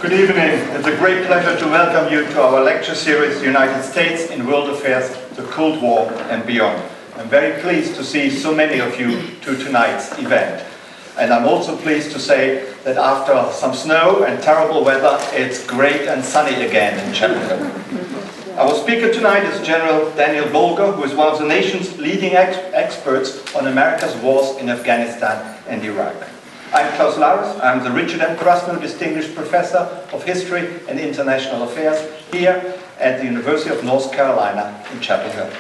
Good evening. It's a great pleasure to welcome you to our lecture series, United States in World Affairs, the Cold War and Beyond. I'm very pleased to see so many of you to tonight's event. And I'm also pleased to say that after some snow and terrible weather, it's great and sunny again in Chapel Hill. Our speaker tonight is General Daniel Bolger, who is one of the nation's leading experts on America's wars in Afghanistan and Iraq. I'm Klaus Laris. I'm the Richard M. Krasno Distinguished Professor of History and International Affairs here at the University of North Carolina in Chapel Hill.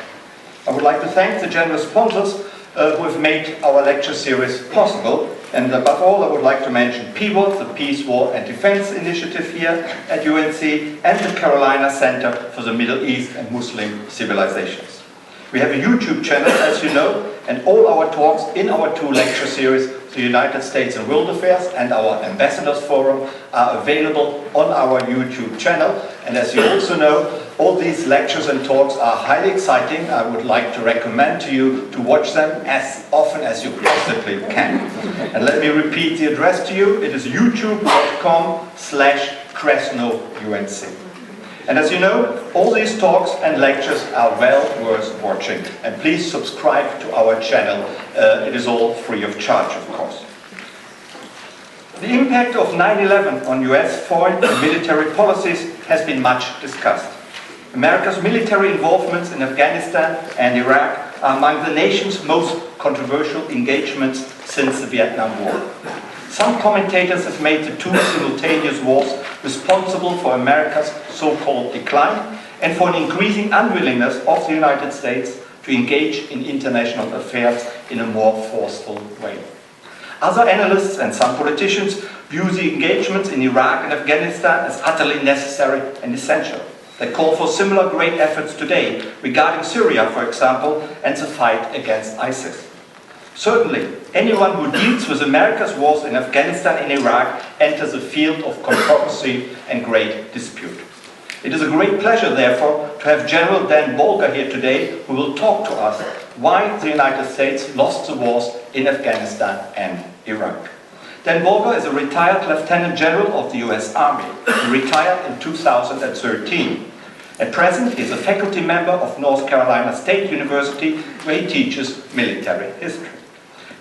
I would like to thank the generous sponsors who have made our lecture series possible. And above all, I would like to mention PWOD, the Peace, War and Defense Initiative here at UNC, and the Carolina Center for the Middle East and Muslim Civilizations. We have a YouTube channel, as you know, and all our talks in our two lecture series, the United States in World Affairs and our Ambassadors Forum, are available on our YouTube channel. And as you also know, all these lectures and talks are highly exciting. I would like to recommend to you to watch them as often as you possibly can. And let me repeat the address to you. It is youtube.com/KresnoUNC. And as you know, all these talks and lectures are well worth watching. And please subscribe to our channel. It is all free of charge, of course. The impact of 9/11 on US foreign and military policies has been much discussed. America's military involvements in Afghanistan and Iraq are among the nation's most controversial engagements since the Vietnam War. Some commentators have made the two simultaneous wars responsible for America's so-called decline and for an increasing unwillingness of the United States to engage in international affairs in a more forceful way. Other analysts and some politicians view the engagements in Iraq and Afghanistan as utterly necessary and essential. They call for similar great efforts today regarding Syria, for example, and the fight against ISIS. Certainly, anyone who deals with America's wars in Afghanistan and Iraq enters a field of controversy and great dispute. It is a great pleasure, therefore, to have General Dan Bolger here today, who will talk to us why the United States lost the wars in Afghanistan and Iraq. Dan Bolger is a retired Lieutenant General of the US Army. He retired in 2013. At present, he is a faculty member of North Carolina State University, where he teaches military history.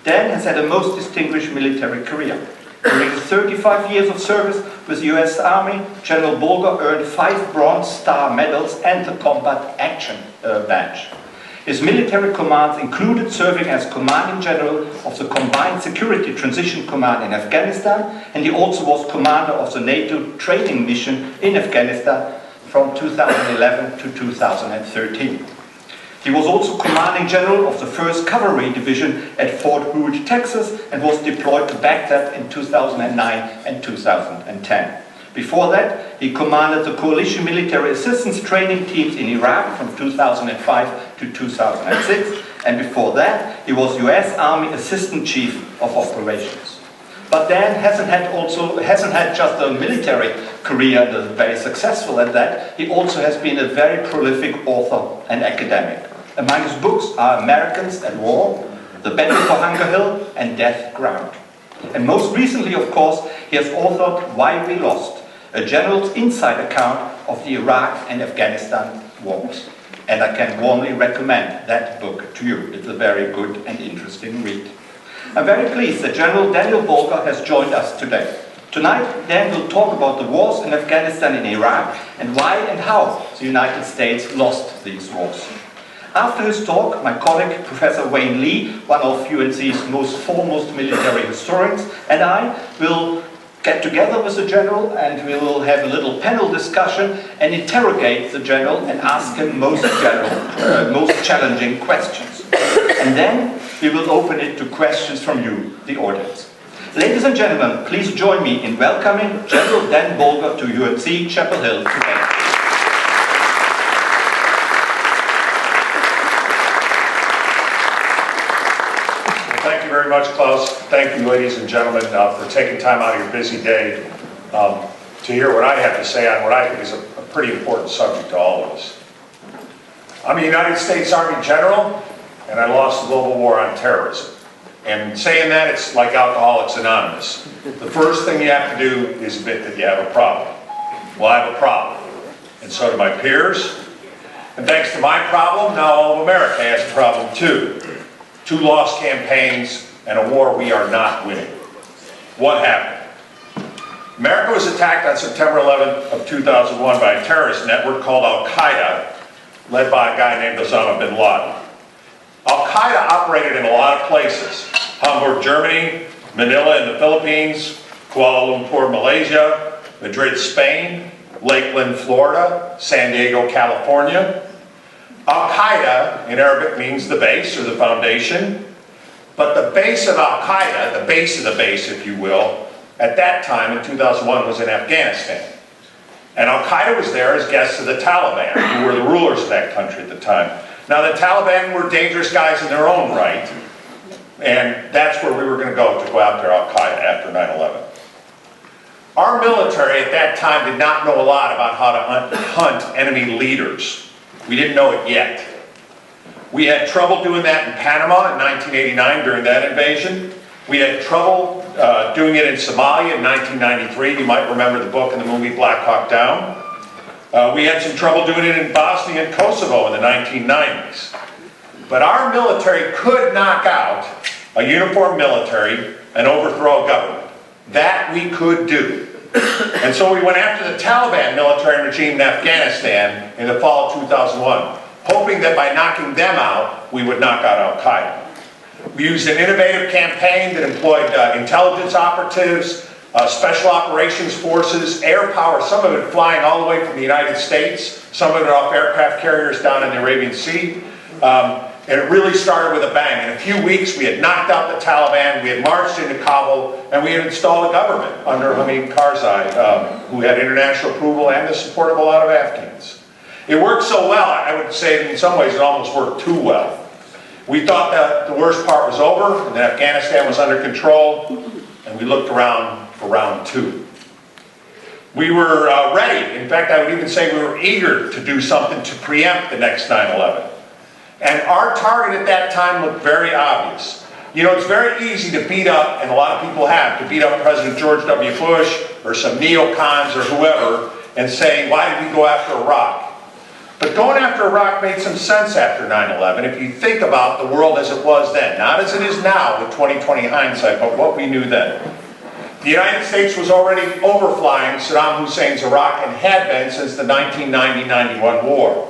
Dan has had a most distinguished military career. During his 35 years of service with the US Army, General Bolger earned 5 Bronze Star medals and the Combat Action Badge. His military commands included serving as Commanding General of the Combined Security Transition Command in Afghanistan, and he also was commander of the NATO training mission in Afghanistan from 2011 to 2013. He was also Commanding General of the 1st Cavalry Division at Fort Hood, Texas, and was deployed to Baghdad in 2009 and 2010. Before that, he commanded the Coalition Military Assistance Training Teams in Iraq from 2005 to 2006, and before that, he was US Army Assistant Chief of Operations. But Dan hasn't had just a military career and is very successful at that. He also has been a very prolific author and academic. Among his books are Americans at War, The Battle for Bunker Hill, and Death Ground. And most recently, of course, he has authored Why We Lost, a general's inside account of the Iraq and Afghanistan wars. And I can warmly recommend that book to you. It's a very good and interesting read. I'm very pleased that General Daniel Bolger has joined us today. Tonight, Dan will talk about the wars in Afghanistan and Iraq and why and how the United States lost these wars. After his talk, my colleague, Professor Wayne Lee, one of UNC's most foremost military historians, and I will get together with the General and we will have a little panel discussion and interrogate the General and ask him most challenging questions. And then we will open it to questions from you, the audience. Ladies and gentlemen, please join me in welcoming General Dan Bolger to UNC Chapel Hill today. Thank you very much, Klaus. Thank you, ladies and gentlemen, for taking time out of your busy day to hear what I have to say on what I think is a pretty important subject to all of us. I'm a United States Army General, and I lost the global war on terrorism. And saying that, it's like Alcoholics Anonymous. The first thing you have to do is admit that you have a problem. Well, I have a problem, and so do my peers. And thanks to my problem, now all of America has a problem too. 2 lost campaigns and a war we are not winning. What happened? America was attacked on September 11th of 2001 by a terrorist network called Al-Qaeda, led by a guy named Osama bin Laden. Al-Qaeda operated in a lot of places: Hamburg, Germany, Manila in the Philippines, Kuala Lumpur, Malaysia, Madrid, Spain, Lakeland, Florida, San Diego, California. Al-Qaeda in Arabic means the base or the foundation, but the base of Al-Qaeda, the base of the base, if you will, at that time in 2001 was in Afghanistan. And Al-Qaeda was there as guests of the Taliban, who were the rulers of that country at the time. Now the Taliban were dangerous guys in their own right, and that's where we were going to go after Al-Qaeda after 9/11. Our military at that time did not know a lot about how to hunt enemy leaders. We didn't know it yet. We had trouble doing that in Panama in 1989 during that invasion. We had trouble doing it in Somalia in 1993. You might remember the book and the movie Black Hawk Down. We had some trouble doing it in Bosnia and Kosovo in the 1990s. But our military could knock out a uniformed military and overthrow a government. That we could do. And so we went after the Taliban military regime in Afghanistan in the fall of 2001, hoping that by knocking them out, we would knock out Al-Qaeda. We used an innovative campaign that employed intelligence operatives, special operations forces, air power, some of it flying all the way from the United States, some of it off aircraft carriers down in the Arabian Sea. And it really started with a bang. In a few weeks, we had knocked out the Taliban, we had marched into Kabul, and we had installed a government under Hamid Karzai, who had international approval and the support of a lot of Afghans. It worked so well, I would say that in some ways it almost worked too well. We thought that the worst part was over, and that Afghanistan was under control, and we looked around for round 2. We were ready. In fact, I would even say we were eager to do something to preempt the next 9/11. And our target at that time looked very obvious. You know, it's very easy to beat up, and a lot of people have, to beat up President George W. Bush or some neocons or whoever and say, why did we go after Iraq? But going after Iraq made some sense after 9/11 if you think about the world as it was then. Not as it is now with 20/20 hindsight, but what we knew then. The United States was already overflying Saddam Hussein's Iraq and had been since the 1990-91 war.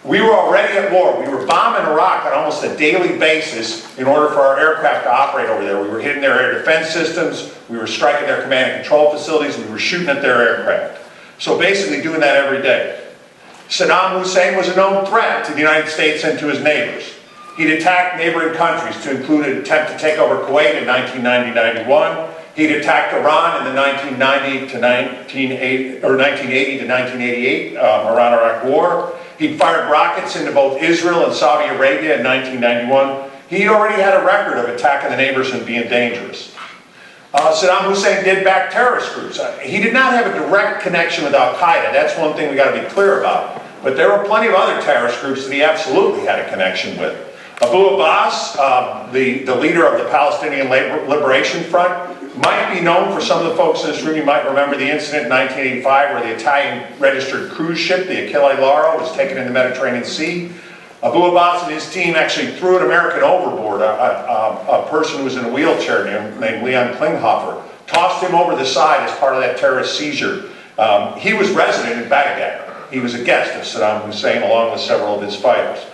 We were already at war. We were bombing Iraq on almost a daily basis in order for our aircraft to operate over there. We were hitting their air defense systems, we were striking their command and control facilities, and we were shooting at their aircraft. So basically doing that every day. Saddam Hussein was a known threat to the United States and to his neighbors. He'd attacked neighboring countries to include an attempt to take over Kuwait in 1990-91. He'd attacked Iran in the 1980 to 1988 Iran-Iraq war. He'd fired rockets into both Israel and Saudi Arabia in 1991. He already had a record of attacking the neighbors and being dangerous. Saddam Hussein did back terrorist groups. He did not have a direct connection with Al-Qaeda. That's one thing we got to be clear about. But there were plenty of other terrorist groups that he absolutely had a connection with. Abu Abbas, the leader of the Palestinian Liberation Front, might be known for some of the folks in this room. You might remember the incident in 1985 where the Italian registered cruise ship, the Achille Lauro, was taken in the Mediterranean Sea. Abu Abbas and his team actually threw an American overboard, a person who was in a wheelchair named Leon Klinghoffer, tossed him over the side as part of that terrorist seizure. He was resident in Baghdad. He was a guest of Saddam Hussein along with several of his fighters.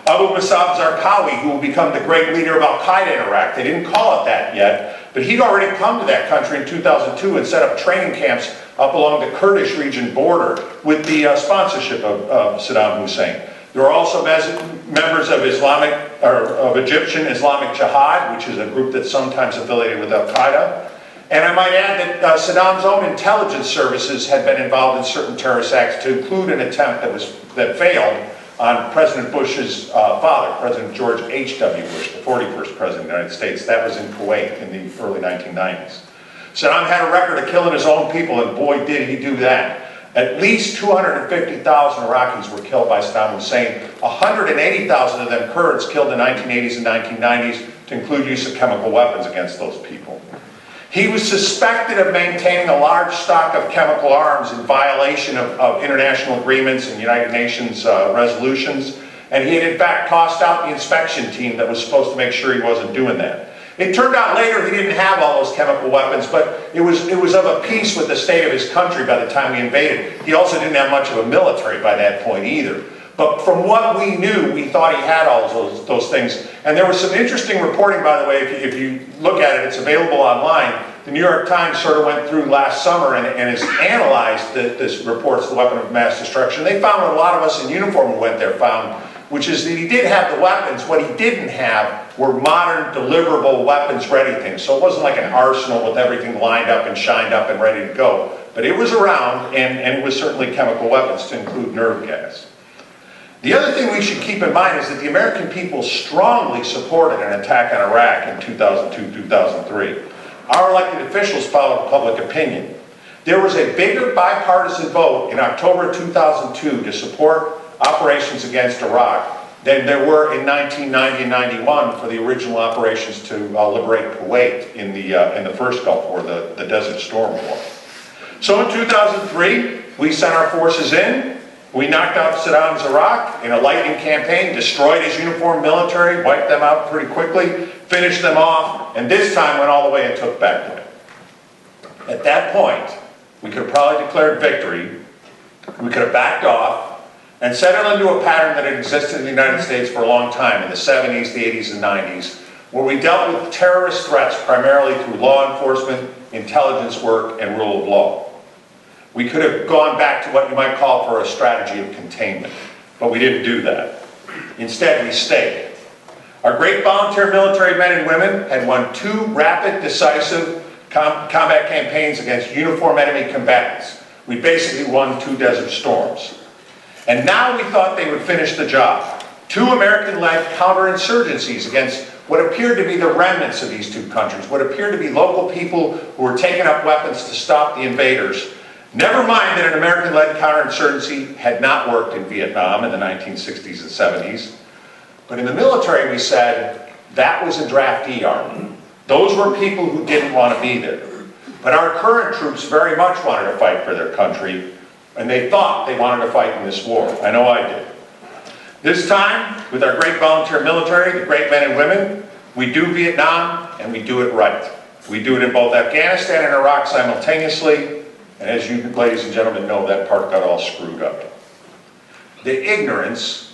Abu Musab Zarqawi, who will become the great leader of Al-Qaeda in Iraq. They didn't call it that yet, but he'd already come to that country in 2002 and set up training camps up along the Kurdish region border with the sponsorship of Saddam Hussein. There are also members of Egyptian Islamic Jihad, which is a group that's sometimes affiliated with Al-Qaeda. And I might add that Saddam's own intelligence services had been involved in certain terrorist acts, to include an attempt that failed on President Bush's father, President George H.W. Bush, the 41st President of the United States. That was in Kuwait in the early 1990s. Saddam had a record of killing his own people, and boy did he do that. At least 250,000 Iraqis were killed by Saddam Hussein, 180,000 of them Kurds killed in the 1980s and 1990s, to include use of chemical weapons against those people. He was suspected of maintaining a large stock of chemical arms in violation of international agreements and United Nations resolutions, and he had in fact tossed out the inspection team that was supposed to make sure he wasn't doing that. It turned out later he didn't have all those chemical weapons, but it was of a piece with the state of his country by the time he invaded. He also didn't have much of a military by that point either. But from what we knew, we thought he had all those things. And there was some interesting reporting, by the way, if you look at it, it's available online. The New York Times sort of went through last summer and has analyzed this reports, the weapon of mass destruction. They found what a lot of us in uniform who went there found, which is that he did have the weapons. What he didn't have were modern deliverable weapons ready things. So it wasn't like an arsenal with everything lined up and shined up and ready to go. But it was around, and it was certainly chemical weapons, to include nerve gas. The other thing we should keep in mind is that the American people strongly supported an attack on Iraq in 2002-2003. Our elected officials followed public opinion. There was a bigger bipartisan vote in October 2002 to support operations against Iraq than there were in 1990 and 91 for the original operations to liberate Kuwait in the first Gulf War, the Desert Storm War. So in 2003, we sent our forces in. We knocked out Saddam's Iraq in a lightning campaign, destroyed his uniformed military, wiped them out pretty quickly, finished them off, and this time went all the way and took Baghdad. At that point, we could have probably declared victory. We could have backed off and settled into a pattern that had existed in the United States for a long time, in the 70s, the 80s, and 90s, where we dealt with terrorist threats primarily through law enforcement, intelligence work, and rule of law. We could have gone back to what you might call for a strategy of containment, but we didn't do that. Instead, we stayed. Our great volunteer military men and women had won 2 rapid, decisive combat campaigns against uniformed enemy combatants. We basically won 2 desert storms. And now we thought they would finish the job. 2 American-led counterinsurgencies against what appeared to be the remnants of these 2 countries, what appeared to be local people who were taking up weapons to stop the invaders. Never mind that an American-led counterinsurgency had not worked in Vietnam in the 1960s and 70s. But in the military, we said, that was a draftee army. Those were people who didn't want to be there. But our current troops very much wanted to fight for their country, and they thought they wanted to fight in this war. I know I did. This time, with our great volunteer military, the great men and women, we do Vietnam, and we do it right. We do it in both Afghanistan and Iraq simultaneously. And as you ladies and gentlemen know, that part got all screwed up. The ignorance,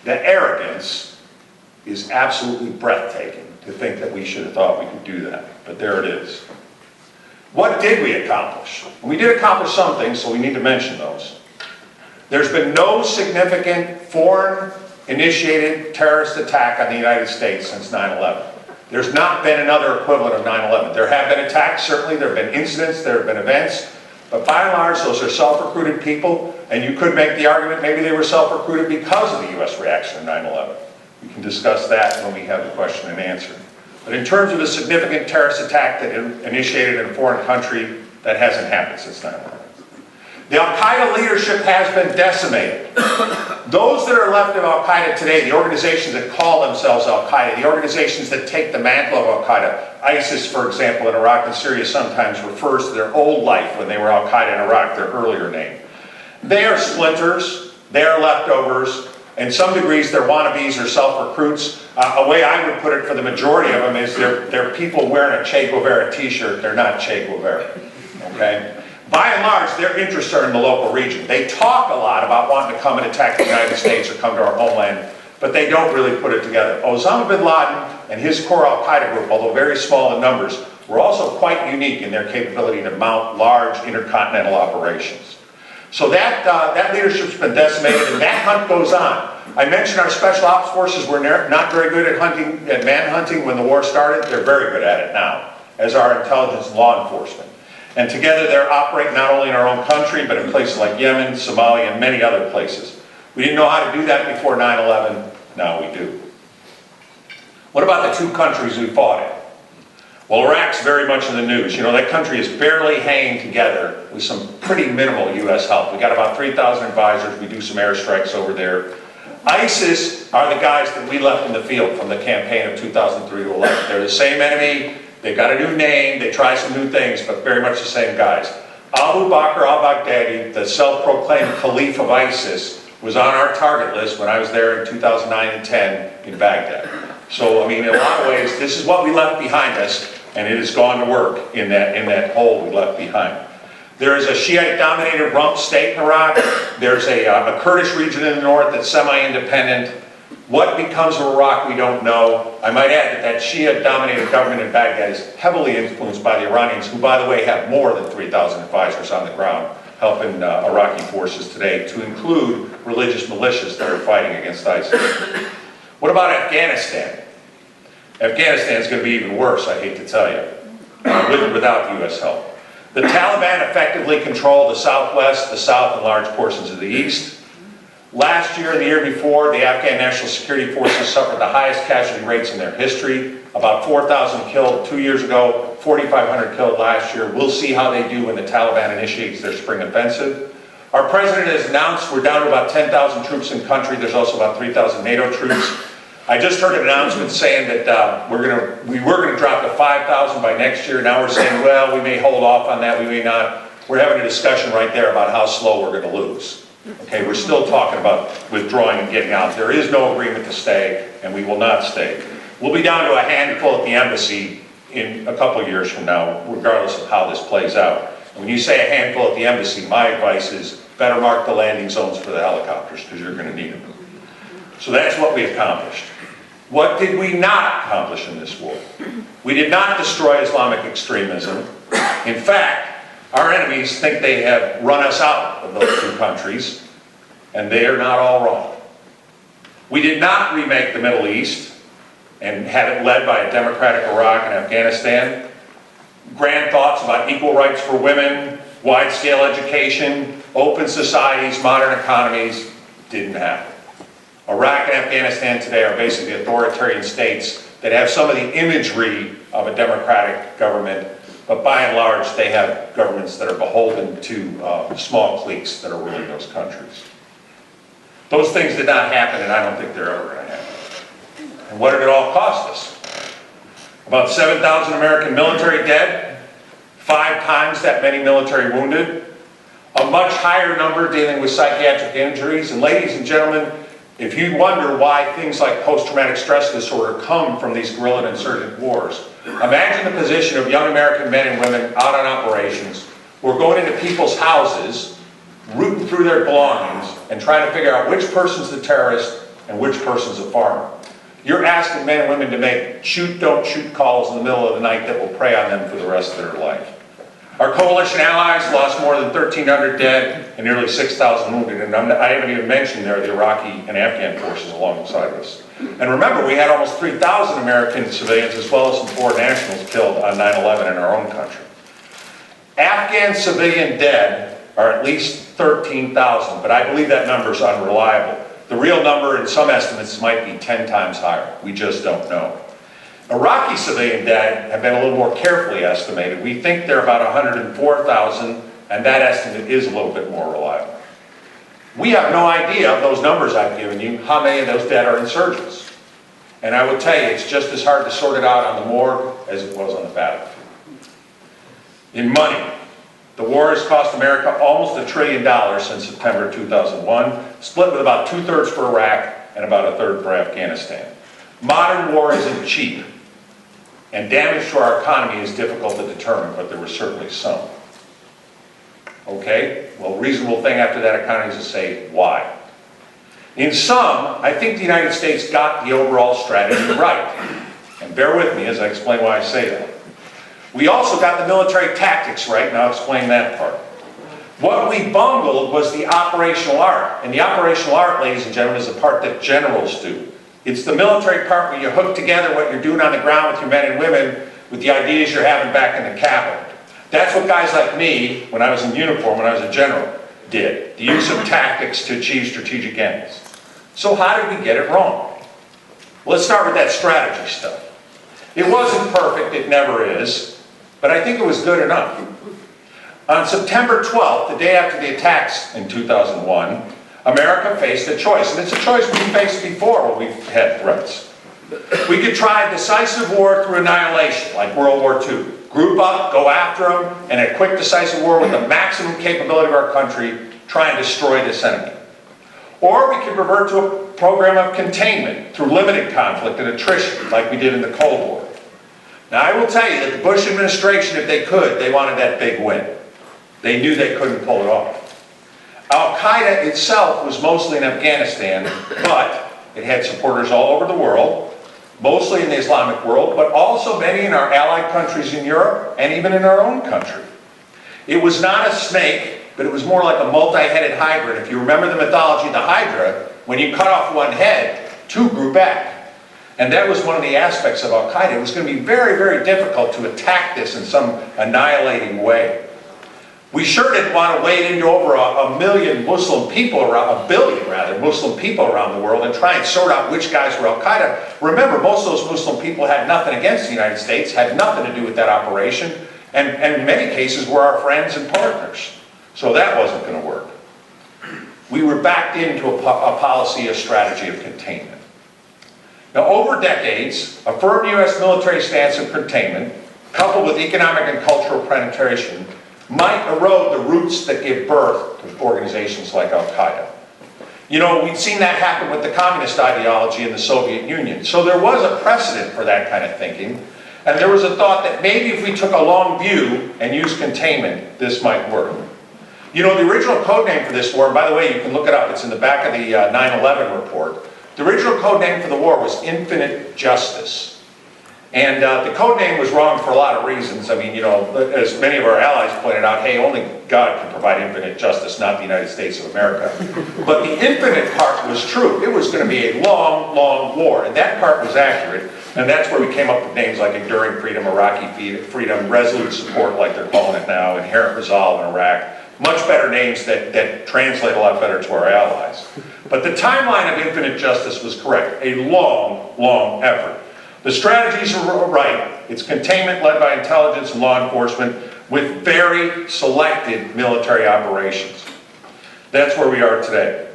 the arrogance is absolutely breathtaking to think that we should have thought we could do that. But there it is. What did we accomplish? We did accomplish some things, so we need to mention those. There's been no significant foreign-initiated terrorist attack on the United States since 9/11. There's not been another equivalent of 9/11. There have been attacks, certainly. There have been incidents. There have been events. But by and large, those are self-recruited people, and you could make the argument maybe they were self-recruited because of the U.S. reaction to 9/11. We can discuss that when we have the question and answer. But in terms of a significant terrorist attack that initiated in a foreign country, that hasn't happened since 9/11. The al-Qaeda leadership has been decimated. Those that are left of al-Qaeda today, the organizations that call themselves al-Qaeda, the organizations that take the mantle of al-Qaeda, ISIS, for example, in Iraq and Syria sometimes refers to their old life when they were al-Qaeda in Iraq, their earlier name. They are splinters, they are leftovers, in some degrees they're wannabes or self-recruits. A way I would put it for the majority of them is they're people wearing a Che Guevara t-shirt, they're not Che Guevara, okay? By and large, their interests are in the local region. They talk a lot about wanting to come and attack the United States or come to our homeland, but they don't really put it together. Osama bin Laden and his core al-Qaeda group, although very small in numbers, were also quite unique in their capability to mount large intercontinental operations. So that leadership's been decimated, and that hunt goes on. I mentioned our special ops forces were not very good at manhunting when the war started. They're very good at it now, as are intelligence and law enforcement. And together they're operating not only in our own country, but in places like Yemen, Somalia, and many other places. We didn't know how to do that before 9/11. Now we do. What about the 2 countries we fought in? Well, Iraq's very much in the news. You know, that country is barely hanging together with some pretty minimal U.S. help. We got about 3,000 advisors. We do some airstrikes over there. ISIS are the guys that we left in the field from the campaign of 2003 to 11. They're the same enemy. They've got a new name, they try some new things, but very much the same guys. Abu Bakr al-Baghdadi, the self-proclaimed Caliph of ISIS, was on our target list when I was there in 2009 and 10 in Baghdad. So, I mean, in a lot of ways, this is what we left behind us, and it has gone to work in that hole we left behind. There is a Shiite-dominated rump state in Iraq. There's a Kurdish region in the north that's semi-independent. What becomes of Iraq, we don't know. I might add that Shia-dominated government in Baghdad is heavily influenced by the Iranians, who, by the way, have more than 3,000 advisors on the ground helping Iraqi forces today, to include religious militias that are fighting against ISIS. What about Afghanistan? Afghanistan is going to be even worse, I hate to tell you, with or without U.S. help. The Taliban effectively control the southwest, the south, and large portions of the east. Last year and the year before, the Afghan National Security Forces suffered the highest casualty rates in their history. About 4,000 killed 2 years ago, 4,500 killed last year. We'll see how they do when the Taliban initiates their spring offensive. Our president has announced we're down to about 10,000 troops in country. There's also about 3,000 NATO troops. I just heard an announcement saying that we were going to drop to 5,000 by next year. Now we're saying, well, we may hold off on that, we may not. We're having a discussion right there about how slow we're going to lose. Okay, we're still talking about withdrawing and getting out. There is no agreement to stay, and we will not stay. We'll be down to a handful at the embassy in a couple of years from now, regardless of how this plays out. And when you say a handful at the embassy, my advice is better mark the landing zones for the helicopters, because you're going to need them. So that's what we accomplished. What did we not accomplish in this war? We did not destroy Islamic extremism. In fact, our enemies think they have run us out of those two countries, and they are not all wrong. We did not remake the Middle East and have it led by a democratic Iraq and Afghanistan. Grand thoughts about equal rights for women, wide-scale education, open societies, modern economies didn't happen. Iraq and Afghanistan today are basically authoritarian states that have some of the imagery of a democratic government, but by and large, they have governments that are beholden to small cliques that are ruling those countries. Those things did not happen, and I don't think they're ever going to happen. And what did it all cost us? About 7,000 American military dead, 5 times that many military wounded, a much higher number dealing with psychiatric injuries. And ladies and gentlemen, if you wonder why things like post-traumatic stress disorder come from these guerrilla and insurgent wars, imagine the position of young American men and women out on operations who are going into people's houses, rooting through their belongings, and trying to figure out which person's the terrorist and which person's a farmer. You're asking men and women to make shoot, don't shoot calls in the middle of the night that will prey on them for the rest of their life. Our coalition allies lost more than 1,300 dead and nearly 6,000 wounded, and I haven't even mentioned there the Iraqi and Afghan forces alongside us. And remember, we had almost 3,000 American civilians as well as some foreign nationals killed on 9/11 in our own country. Afghan civilian dead are at least 13,000, but I believe that number is unreliable. The real number in some estimates might be 10 times higher. We just don't know. Iraqi civilian dead have been a little more carefully estimated. We think they're about 104,000, and that estimate is a little bit more reliable. We have no idea of those numbers I've given you, how many of those dead are insurgents. And I will tell you, it's just as hard to sort it out on the morgue as it was on the battlefield. In money, the war has cost America almost $1 trillion since September 2001, split with about 2/3 for Iraq and about 1/3 for Afghanistan. Modern war isn't cheap, and damage to our economy is difficult to determine, but there was certainly some. Okay, well, reasonable thing after that economy is to say, why? In sum, I think the United States got the overall strategy right. And bear with me as I explain why I say that. We also got the military tactics right, and I'll explain that part. What we bungled was the operational art. And the operational art, ladies and gentlemen, is the part that generals do. It's the military part where you hook together what you're doing on the ground with your men and women with the ideas you're having back in the cabinet. That's what guys like me, when I was in uniform, when I was a general, did. The use of tactics to achieve strategic ends. So how did we get it wrong? Well, let's start with that strategy stuff. It wasn't perfect, it never is, but I think it was good enough. On September 12th, the day after the attacks in 2001, America faced a choice, and it's a choice we faced before when we've had threats. We could try decisive war through annihilation, like World War II. Group up, go after them, and a quick decisive war with the maximum capability of our country, try and destroy this enemy. Or we could revert to a program of containment through limited conflict and attrition, like we did in the Cold War. Now, I will tell you that the Bush administration, if they could, they wanted that big win. They knew they couldn't pull it off. Al-Qaeda itself was mostly in Afghanistan, but it had supporters all over the world, mostly in the Islamic world, but also many in our allied countries in Europe and even in our own country. It was not a snake, but it was more like a multi-headed hybrid. If you remember the mythology of the Hydra, when you cut off one head, two grew back. And that was one of the aspects of Al-Qaeda. It was going to be very, very difficult to attack this in some annihilating way. We sure didn't want to wade into over a million Muslim people around, a billion rather, Muslim people around the world and try and sort out which guys were Al-Qaeda. Remember, most of those Muslim people had nothing against the United States, had nothing to do with that operation, and in many cases were our friends and partners. So that wasn't going to work. We were backed into a policy, a strategy of containment. Now, over decades, a firm U.S. military stance of containment, coupled with economic and cultural penetration, might erode the roots that give birth to organizations like Al-Qaeda. You know, we'd seen that happen with the communist ideology in the Soviet Union. So there was a precedent for that kind of thinking, and there was a thought that maybe if we took a long view and used containment, this might work. You know, the original code name for this war, and by the way, you can look it up, it's in the back of the 9/11 report. The original code name for the war was Infinite Justice. And the code name was wrong for a lot of reasons. I mean, you know, as many of our allies pointed out, hey, only God can provide infinite justice, not the United States of America. But the infinite part was true. It was going to be a long, long war, and that part was accurate. And that's where we came up with names like Enduring Freedom, Iraqi Freedom, Resolute Support, like they're calling it now, Inherent Resolve in Iraq. Much better names that translate a lot better to our allies. But the timeline of infinite justice was correct. A long, long effort. The strategies are right. It's containment led by intelligence and law enforcement with very selected military operations. That's where we are today.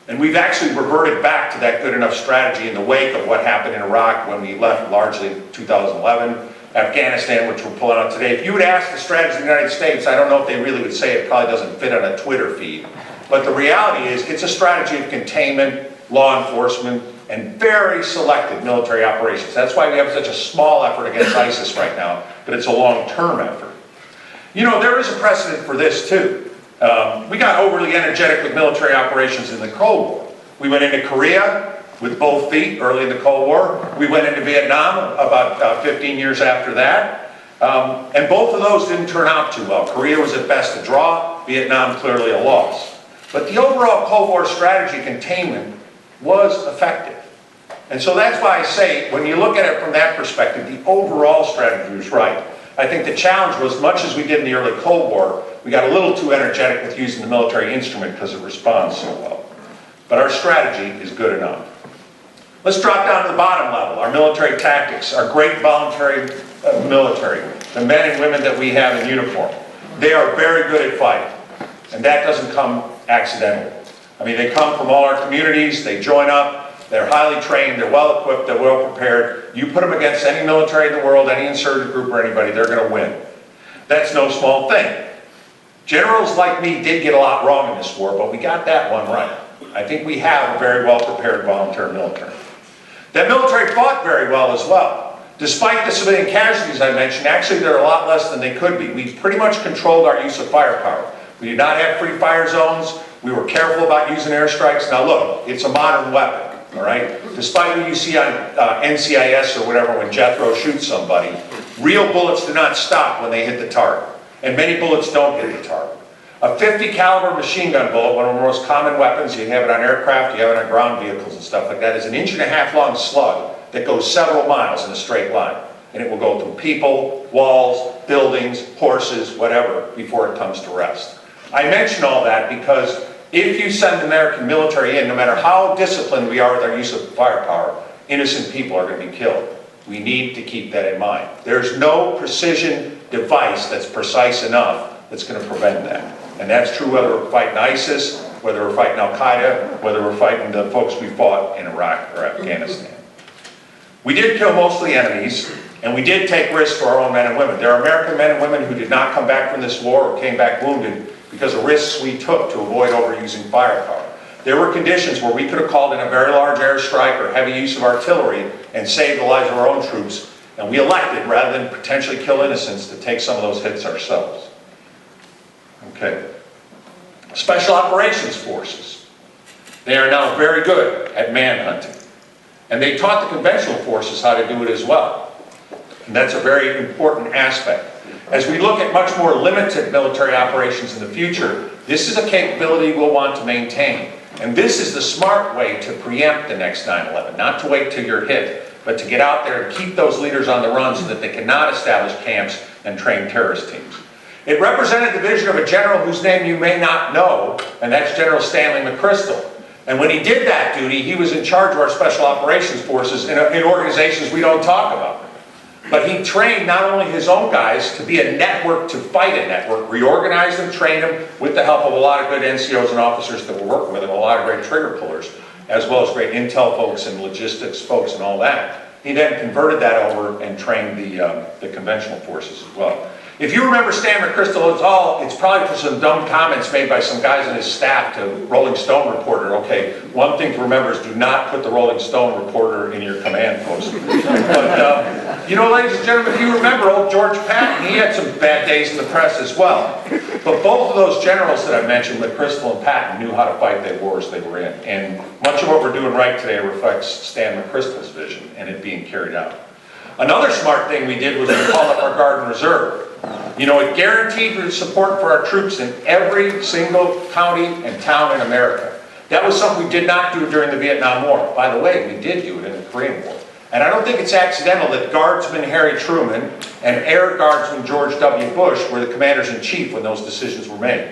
And we've actually reverted back to that good enough strategy in the wake of what happened in Iraq when we left largely in 2011. Afghanistan, which we're pulling out today. If you would ask the strategy of the United States, I don't know if they really would say it probably doesn't fit on a Twitter feed. But the reality is it's a strategy of containment, law enforcement, and very selected military operations. That's why we have such a small effort against ISIS right now, but it's a long-term effort. You know, there is a precedent for this too. We got overly energetic with military operations in the Cold War. We went into Korea with both feet early in the Cold War. We went into Vietnam about 15 years after that. And both of those didn't turn out too well. Korea was at best a draw, Vietnam clearly a loss. But the overall Cold War strategy containment was effective. And so that's why I say, when you look at it from that perspective, the overall strategy was right. I think the challenge was, much as we did in the early Cold War, we got a little too energetic with using the military instrument because it responds so well. But our strategy is good enough. Let's drop down to the bottom level, our military tactics, our great voluntary military, the men and women that we have in uniform. They are very good at fighting, and that doesn't come accidentally. I mean, they come from all our communities, they join up, they're highly trained, they're well equipped, they're well prepared. You put them against any military in the world, any insurgent group or anybody, they're going to win. That's no small thing. Generals like me did get a lot wrong in this war, but we got that one right. I think we have a very well prepared volunteer military. That military fought very well as well. Despite the civilian casualties I mentioned, actually they're a lot less than they could be. We pretty much controlled our use of firepower. We did not have free fire zones. We were careful about using airstrikes. Now look, it's a modern weapon, all right? Despite what you see on NCIS or whatever when Jethro shoots somebody, real bullets do not stop when they hit the target. And many bullets don't hit the target. A .50 caliber machine gun bullet, one of the most common weapons, you have it on aircraft, you have it on ground vehicles and stuff like that, is an 1.5 inch long slug that goes several miles in a straight line. And it will go through people, walls, buildings, horses, whatever, before it comes to rest. I mention all that because if you send the American military in, no matter how disciplined we are with our use of firepower, innocent people are going to be killed. We need to keep that in mind. There's no precision device that's precise enough that's going to prevent that. And that's true whether we're fighting ISIS, whether we're fighting Al-Qaeda, whether we're fighting the folks we fought in Iraq or Afghanistan. We did kill mostly enemies, and we did take risks for our own men and women. There are American men and women who did not come back from this war or came back wounded because of risks we took to avoid overusing firepower. There were conditions where we could have called in a very large airstrike or heavy use of artillery and saved the lives of our own troops, and we elected, rather than potentially kill innocents, to take some of those hits ourselves. Okay. Special Operations Forces. They are now very good at manhunting. And they taught the conventional forces how to do it as well. And that's a very important aspect. As we look at much more limited military operations in the future, this is a capability we'll want to maintain. And this is the smart way to preempt the next 9/11, not to wait till you're hit, but to get out there and keep those leaders on the run so that they cannot establish camps and train terrorist teams. It represented the vision of a general whose name you may not know, and that's General Stanley McChrystal. And when he did that duty, he was in charge of our Special Operations Forces in organizations we don't talk about. But he trained not only his own guys to be a network to fight a network, reorganized them, trained them with the help of a lot of good NCOs and officers that were working with him, a lot of great trigger pullers, as well as great intel folks and logistics folks and all that. He then converted that over and trained the conventional forces as well. If you remember Stan McChrystal, it's probably for some dumb comments made by some guys in his staff to Rolling Stone reporter. Okay, one thing to remember is do not put the Rolling Stone reporter in your command post. But, you know, ladies and gentlemen, if you remember old George Patton, he had some bad days in the press as well. But both of those generals that I mentioned, McChrystal and Patton, knew how to fight the wars they were in. And much of what we're doing right today reflects Stan McChrystal's vision and it being carried out. Another smart thing we did was we called up our Guard and Reserve. You know, it guaranteed support for our troops in every single county and town in America. That was something we did not do during the Vietnam War. By the way, we did do it in the Korean War. And I don't think it's accidental that Guardsman Harry Truman and Air Guardsman George W. Bush were the commanders-in-chief when those decisions were made.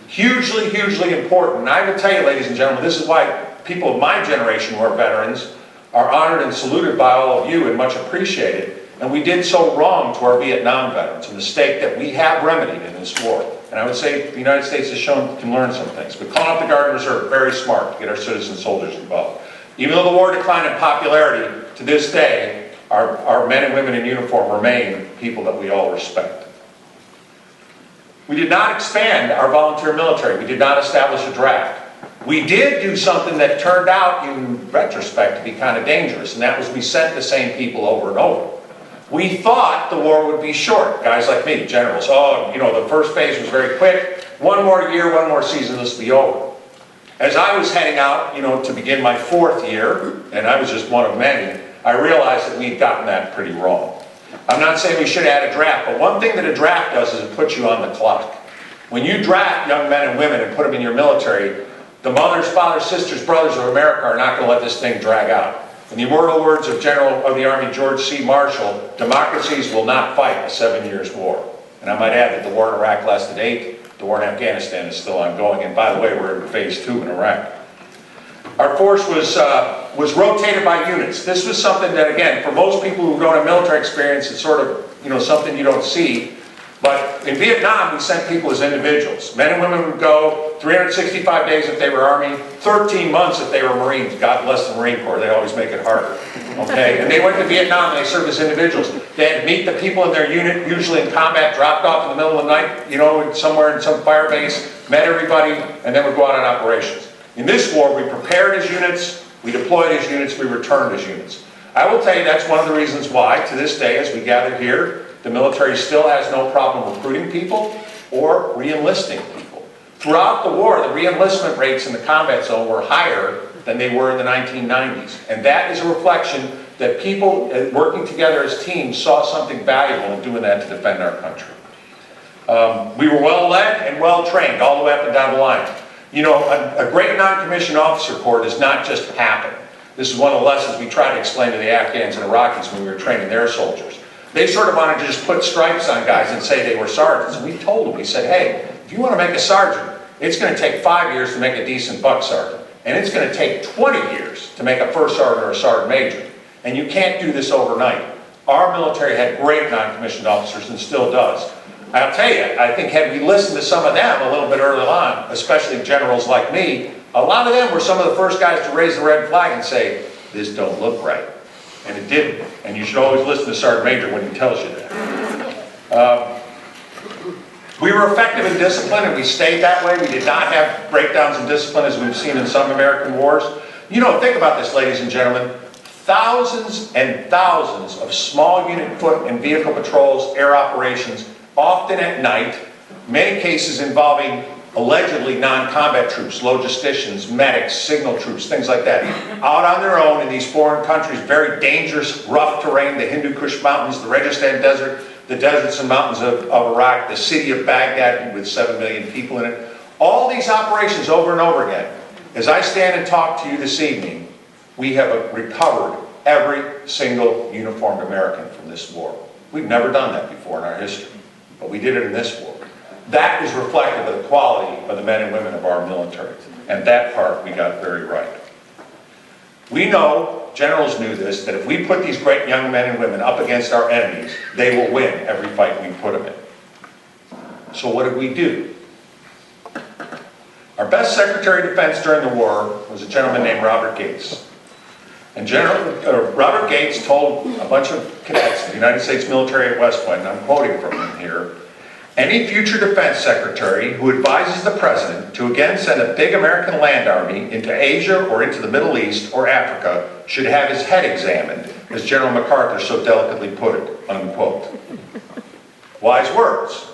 Hugely, hugely important. And I will tell you, ladies and gentlemen, this is why people of my generation who are veterans are honored and saluted by all of you and much appreciated. And we did so wrong to our Vietnam veterans, a mistake that we have remedied in this war. And I would say the United States has shown can learn some things. But calling up the Guard and Reserve, very smart to get our citizen soldiers involved. Even though the war declined in popularity, to this day, our men and women in uniform remain people that we all respect. We did not expand our volunteer military. We did not establish a draft. We did do something that turned out, in retrospect, to be kind of dangerous, and that was we sent the same people over and over. We thought the war would be short. Guys like me, generals, oh, you know, the first phase was very quick. One more year, one more season, this will be over. As I was heading out, you know, to begin my 4th year, and I was just one of many, I realized that we'd gotten that pretty wrong. I'm not saying we should add a draft, but one thing that a draft does is it puts you on the clock. When you draft young men and women and put them in your military, the mothers, fathers, sisters, brothers of America are not going to let this thing drag out. In the immortal words of General of the Army George C. Marshall, democracies will not fight a 7-year war. And I might add that the war in Iraq lasted 8. The war in Afghanistan is still ongoing. And by the way, we're in phase 2 in Iraq. Our force was rotated by units. This was something that, again, for most people who don't have military experience, it's sort of, you know, something you don't see. But in Vietnam, we sent people as individuals. Men and women would go 365 days if they were Army, 13 months if they were Marines. God bless the Marine Corps, they always make it harder. Okay? And they went to Vietnam and they served as individuals. They had to meet the people in their unit, usually in combat, dropped off in the middle of the night, you know, somewhere in some fire base, met everybody, and then would go out on operations. In this war, we prepared as units, we deployed as units, we returned as units. I will tell you that's one of the reasons why, to this day, as we gather here, the military still has no problem recruiting people or re-enlisting people. Throughout the war, the re-enlistment rates in the combat zone were higher than they were in the 1990s. And that is a reflection that people working together as teams saw something valuable in doing that to defend our country. We were well led and well trained all the way up and down the line. You know, a great non-commissioned officer corps does not just happen. This is one of the lessons we tried to explain to the Afghans and Iraqis when we were training their soldiers. They sort of wanted to just put stripes on guys and say they were sergeants. And we told them, we said, hey, if you want to make a sergeant, it's going to take 5 years to make a decent buck sergeant. And it's going to take 20 years to make a first sergeant or a sergeant major. And you can't do this overnight. Our military had great non-commissioned officers and still does. I'll tell you, I think had we listened to some of them a little bit early on, especially generals like me, a lot of them were some of the first guys to raise the red flag and say, this don't look right. And it didn't. And you should always listen to Sergeant Major when he tells you that. We were effective in discipline, and we stayed that way. We did not have breakdowns in discipline as we've seen in some American wars. You know, think about this, ladies and gentlemen. Thousands and thousands of small unit foot and vehicle patrols, air operations, often at night, many cases involving allegedly non-combat troops, logisticians, medics, signal troops, things like that, out on their own in these foreign countries, very dangerous, rough terrain, the Hindu Kush Mountains, the Rajasthan Desert, the deserts and mountains of Iraq, the city of Baghdad with 7 million people in it. All these operations over and over again. As I stand and talk to you this evening, we have recovered every single uniformed American from this war. We've never done that before in our history, but we did it in this war. That is reflective of the quality of the men and women of our military, and that part we got very right. We know, generals knew this, that if we put these great young men and women up against our enemies, they will win every fight we put them in. So what did we do? Our best Secretary of Defense during the war was a gentleman named Robert Gates. And Robert Gates told a bunch of cadets of the United States military at West Point, and I'm quoting from him here, "Any future defense secretary who advises the president to again send a big American land army into Asia or into the Middle East or Africa should have his head examined, as General MacArthur so delicately put it," unquote. Wise words.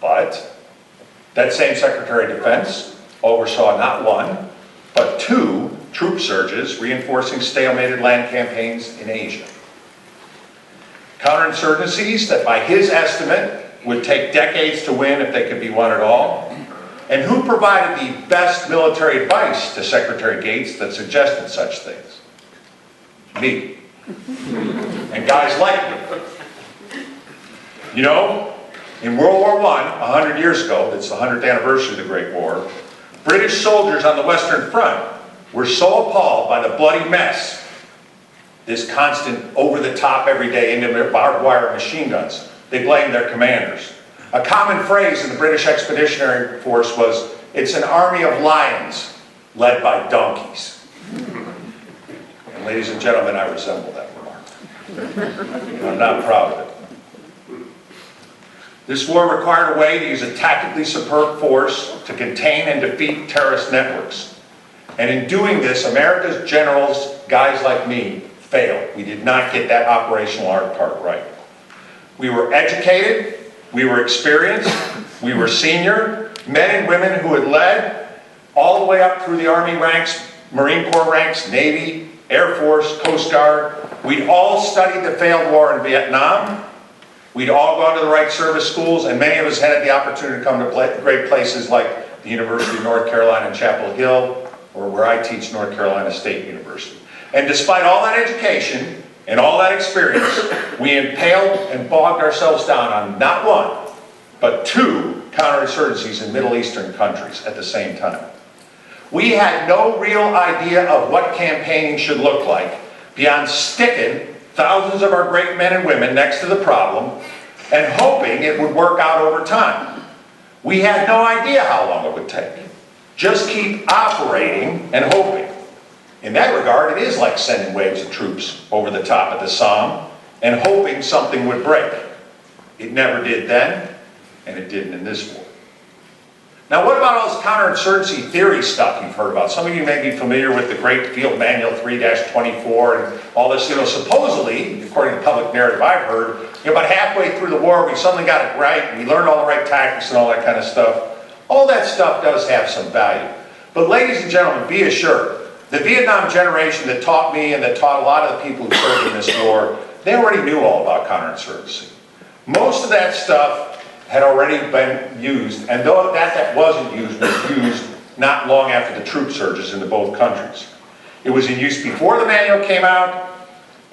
But that same Secretary of Defense oversaw not one, but 2 troop surges reinforcing stalemated land campaigns in Asia. Counterinsurgencies that, by his estimate, would take decades to win if they could be won at all. And who provided the best military advice to Secretary Gates that suggested such things? Me. And guys like me. You know, in World War I, 100 years ago, that's the 100th anniversary of the Great War, British soldiers on the Western Front were so appalled by the bloody mess, this constant over-the-top everyday into barbed wire machine guns, they blamed their commanders. A common phrase in the British Expeditionary Force was, "It's an army of lions led by donkeys." And ladies and gentlemen, I resemble that remark. I'm not proud of it. This war required a way to use a tactically superb force to contain and defeat terrorist networks. And in doing this, America's generals, guys like me, failed. We did not get that operational art part right. We were educated, we were experienced, we were senior, men and women who had led all the way up through the Army ranks, Marine Corps ranks, Navy, Air Force, Coast Guard. We'd all studied the failed war in Vietnam. We'd all gone to the right service schools, and many of us had the opportunity to come to great places like the University of North Carolina in Chapel Hill, or where I teach, North Carolina State University. And despite all that education and all that experience, we impaled and bogged ourselves down on not one, but 2 counterinsurgencies in Middle Eastern countries at the same time. We had no real idea of what campaigning should look like beyond sticking thousands of our great men and women next to the problem and hoping it would work out over time. We had no idea how long it would take. Just keep operating and hoping. In that regard, it is like sending waves of troops over the top of the Somme and hoping something would break. It never did then, and it didn't in this war. Now, what about all this counterinsurgency theory stuff you've heard about? Some of you may be familiar with the Great Field Manual 3-24 and all this, supposedly, according to the public narrative I've heard, about halfway through the war, we suddenly got it right, and we learned all the right tactics and all that kind of stuff. All that stuff does have some value. But ladies and gentlemen, be assured, the Vietnam generation that taught me and that taught a lot of the people who served in this war, they already knew all about counterinsurgency. Most of that stuff had already been used, and though that wasn't used, was used not long after the troop surges into both countries. It was in use before the manual came out,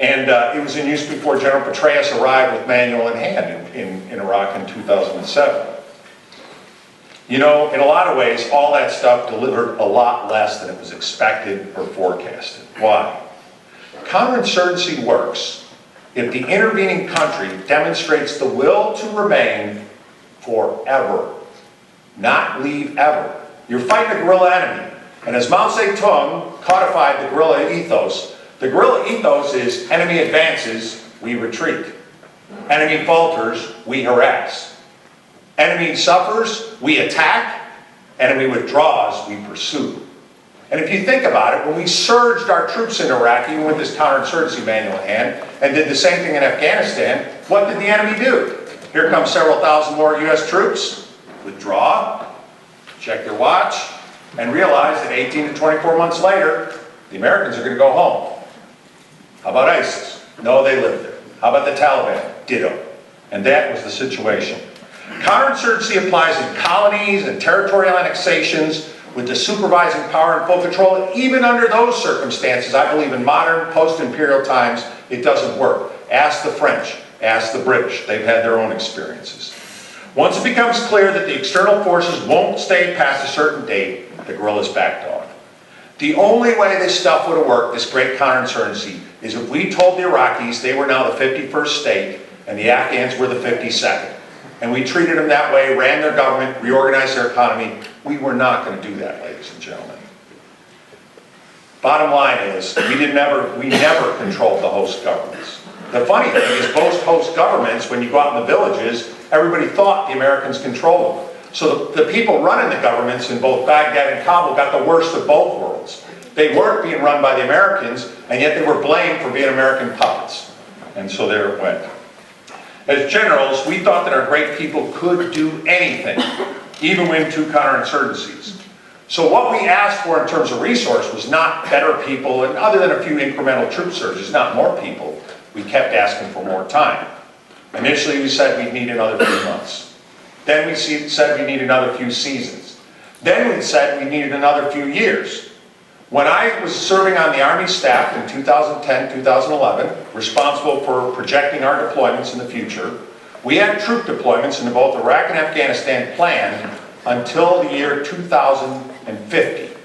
and it was in use before General Petraeus arrived with manual in hand in Iraq in 2007. In a lot of ways, all that stuff delivered a lot less than it was expected or forecasted. Why? Counterinsurgency works if the intervening country demonstrates the will to remain forever, not leave ever. You're fighting a guerrilla enemy, and as Mao Zedong codified the guerrilla ethos, The guerrilla ethos is enemy advances, we retreat. Enemy falters, we harass. Enemy suffers, we attack. Enemy withdraws, we pursue. And if you think about it, when we surged our troops into Iraq, even with this counterinsurgency manual in hand, and did the same thing in Afghanistan, what did the enemy do? Here come several thousand more U.S. troops, withdraw, check their watch, and realize that 18 to 24 months later, the Americans are going to go home. How about ISIS? No, they live there. How about the Taliban? Ditto. And that was the situation. Counterinsurgency applies in colonies and territorial annexations with the supervising power and full control. Even under those circumstances, I believe in modern post-imperial times, it doesn't work. Ask the French, ask the British. They've had their own experiences. Once it becomes clear that the external forces won't stay past a certain date, the guerrillas backed off. The only way this stuff would have worked, this great counterinsurgency, is if we told the Iraqis they were now the 51st state and the Afghans were the 52nd. And we treated them that way, ran their government, reorganized their economy. We were not going to do that, ladies and gentlemen. Bottom line is, we never controlled the host governments. The funny thing is, most host governments, when you go out in the villages, everybody thought the Americans controlled them. So the people running the governments in both Baghdad and Kabul got the worst of both worlds. They weren't being run by the Americans, and yet they were blamed for being American puppets. And so there it went. As generals, we thought that our great people could do anything, even win 2 counterinsurgencies. So what we asked for in terms of resource was not better people, and other than a few incremental troop surges, not more people. We kept asking for more time. Initially, we said we'd need another few months. Then we said we need another few seasons. Then we said we needed another few years. When I was serving on the Army staff in 2010, 2011, responsible for projecting our deployments in the future, we had troop deployments into both Iraq and Afghanistan planned until the year 2050.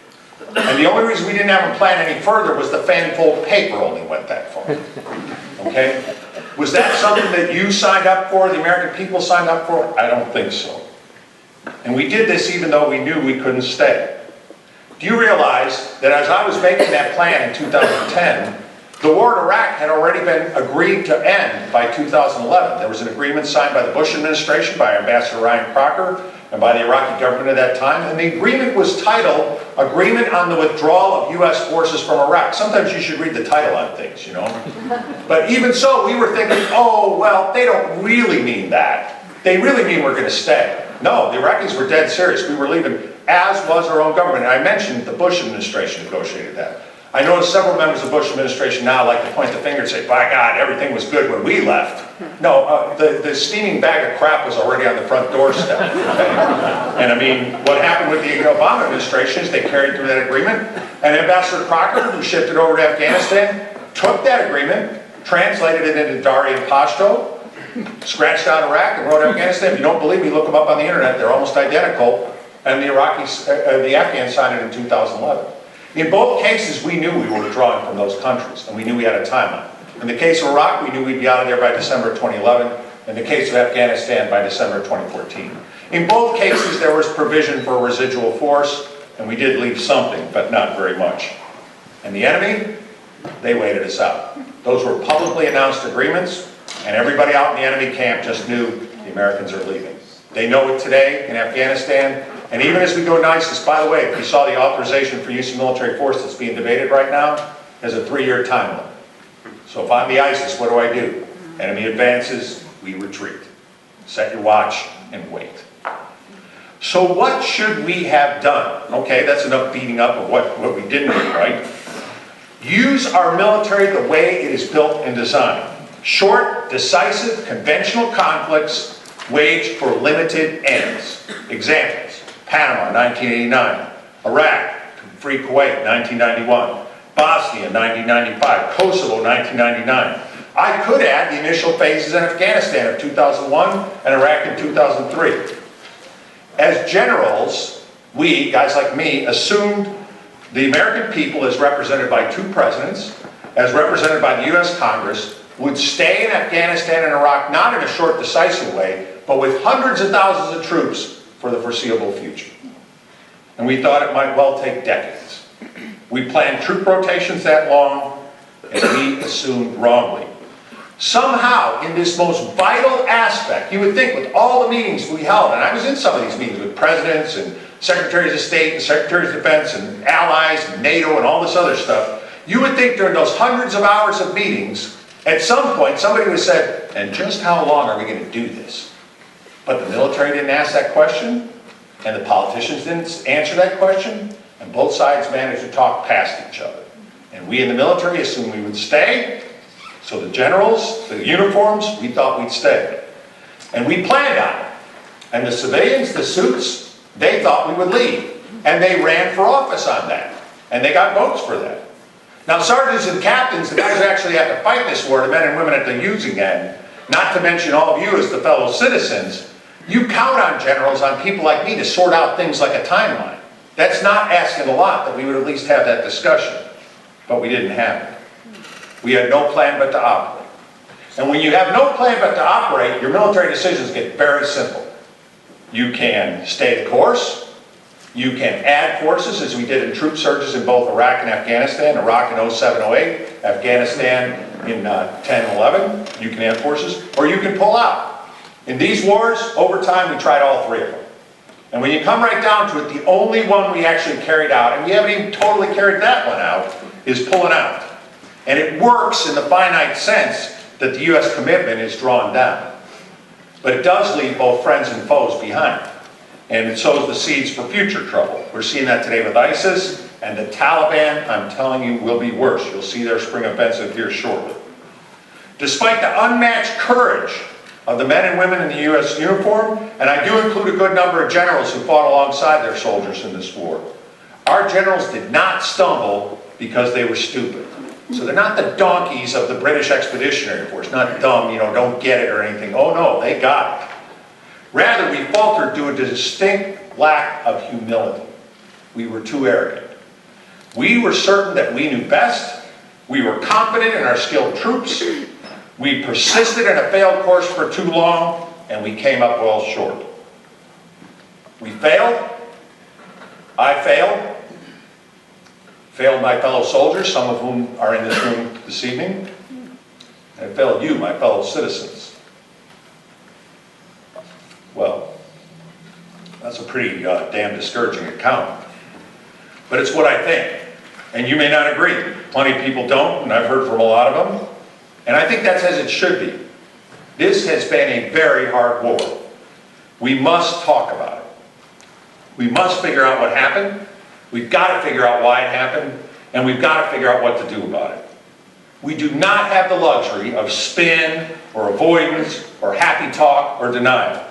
And the only reason we didn't have them planned any further was the fanfold paper only went that far. Okay? Was that something that you signed up for, the American people signed up for? I don't think so. And we did this even though we knew we couldn't stay. Do you realize that as I was making that plan in 2010, the war in Iraq had already been agreed to end by 2011. There was an agreement signed by the Bush administration, by Ambassador Ryan Crocker, and by the Iraqi government at that time. And the agreement was titled Agreement on the Withdrawal of U.S. Forces from Iraq. Sometimes you should read the title on things, you know. But even so, we were thinking, oh, well, they don't really mean that. They really mean we're going to stay. No, the Iraqis were dead serious. We were leaving, as was our own government. And I mentioned the Bush administration negotiated that. I noticed several members of the Bush administration now like to point the finger and say, by God, everything was good when we left. No, the steaming bag of crap was already on the front doorstep. Okay? And I mean, what happened with the Obama administration is they carried through that agreement. And Ambassador Crocker, who shifted over to Afghanistan, took that agreement, translated it into Dari and Pashto, scratched out Iraq and wrote Afghanistan. If you don't believe me, look them up on the internet. They're almost identical. And the Afghans signed it in 2011. In both cases, we knew we were withdrawing from those countries, and we knew we had a timeline. In the case of Iraq, we knew we'd be out of there by December of 2011. In the case of Afghanistan, by December of 2014. In both cases, there was provision for a residual force, and we did leave something, but not very much. And the enemy, they waited us out. Those were publicly announced agreements, and everybody out in the enemy camp just knew the Americans are leaving. They know it today in Afghanistan. And even as we go to ISIS, by the way, if you saw the authorization for use of military force that's being debated right now, there's a 3-year time limit. So if I'm the ISIS, what do? Enemy advances, we retreat. Set your watch and wait. So what should we have done? Okay, that's enough beating up of what we didn't do right. Use our military the way it is built and designed. Short, decisive, conventional conflicts waged for limited ends. Examples. Panama, 1989. Iraq, Free Kuwait, 1991. Bosnia, 1995. Kosovo, 1999. I could add the initial phases in Afghanistan of 2001 and Iraq in 2003. As generals, we, guys like me, assumed the American people, as represented by 2 presidents, as represented by the U.S. Congress, would stay in Afghanistan and Iraq not in a short, decisive way, but with hundreds of thousands of troops for the foreseeable future. And we thought it might well take decades. We planned troop rotations that long, and we assumed wrongly. Somehow, in this most vital aspect, you would think with all the meetings we held, and I was in some of these meetings with presidents and secretaries of state and secretaries of defense and allies and NATO and all this other stuff, you would think during those hundreds of hours of meetings, at some point somebody would have said, and just how long are we going to do this? But the military didn't ask that question, and the politicians didn't answer that question, and both sides managed to talk past each other. And we in the military assumed we would stay, so the generals, the uniforms, we thought we'd stay. And we planned on it. And the civilians, the suits, they thought we would leave. And they ran for office on that. And they got votes for that. Now sergeants and captains, the guys who actually have to fight this war, the men and women at the using end, not to mention all of you as the fellow citizens, you count on generals, on people like me to sort out things like a timeline. That's not asking a lot, that we would at least have that discussion. But we didn't have it. We had no plan but to operate. And when you have no plan but to operate, your military decisions get very simple. You can stay the course. You can add forces, as we did in troop surges in both Iraq and Afghanistan, Iraq in 07-08, Afghanistan in 10-11. You can add forces, or you can pull out. In these wars, over time, we tried all three of them. And when you come right down to it, the only one we actually carried out, and we haven't even totally carried that one out, is pulling out. And it works in the finite sense that the U.S. commitment is drawn down. But it does leave both friends and foes behind. And it sows the seeds for future trouble. We're seeing that today with ISIS, and the Taliban, I'm telling you, will be worse. You'll see their spring offensive here shortly. Despite the unmatched courage of the men and women in the U.S. uniform, and I do include a good number of generals who fought alongside their soldiers in this war, our generals did not stumble because they were stupid. So they're not the donkeys of the British Expeditionary Force, not dumb, don't get it or anything. Oh no, they got it. Rather, we faltered due to a distinct lack of humility. We were too arrogant. We were certain that we knew best. We were confident in our skilled troops. We persisted in a failed course for too long, and we came up well short. We failed. I failed. Failed my fellow soldiers, some of whom are in this room this evening. And I failed you, my fellow citizens. Well, that's a pretty damn discouraging account. But it's what I think. And you may not agree. Plenty of people don't, and I've heard from a lot of them. And I think that's as it should be. This has been a very hard war. We must talk about it. We must figure out what happened. We've got to figure out why it happened, and we've got to figure out what to do about it. We do not have the luxury of spin, or avoidance, or happy talk, or denial.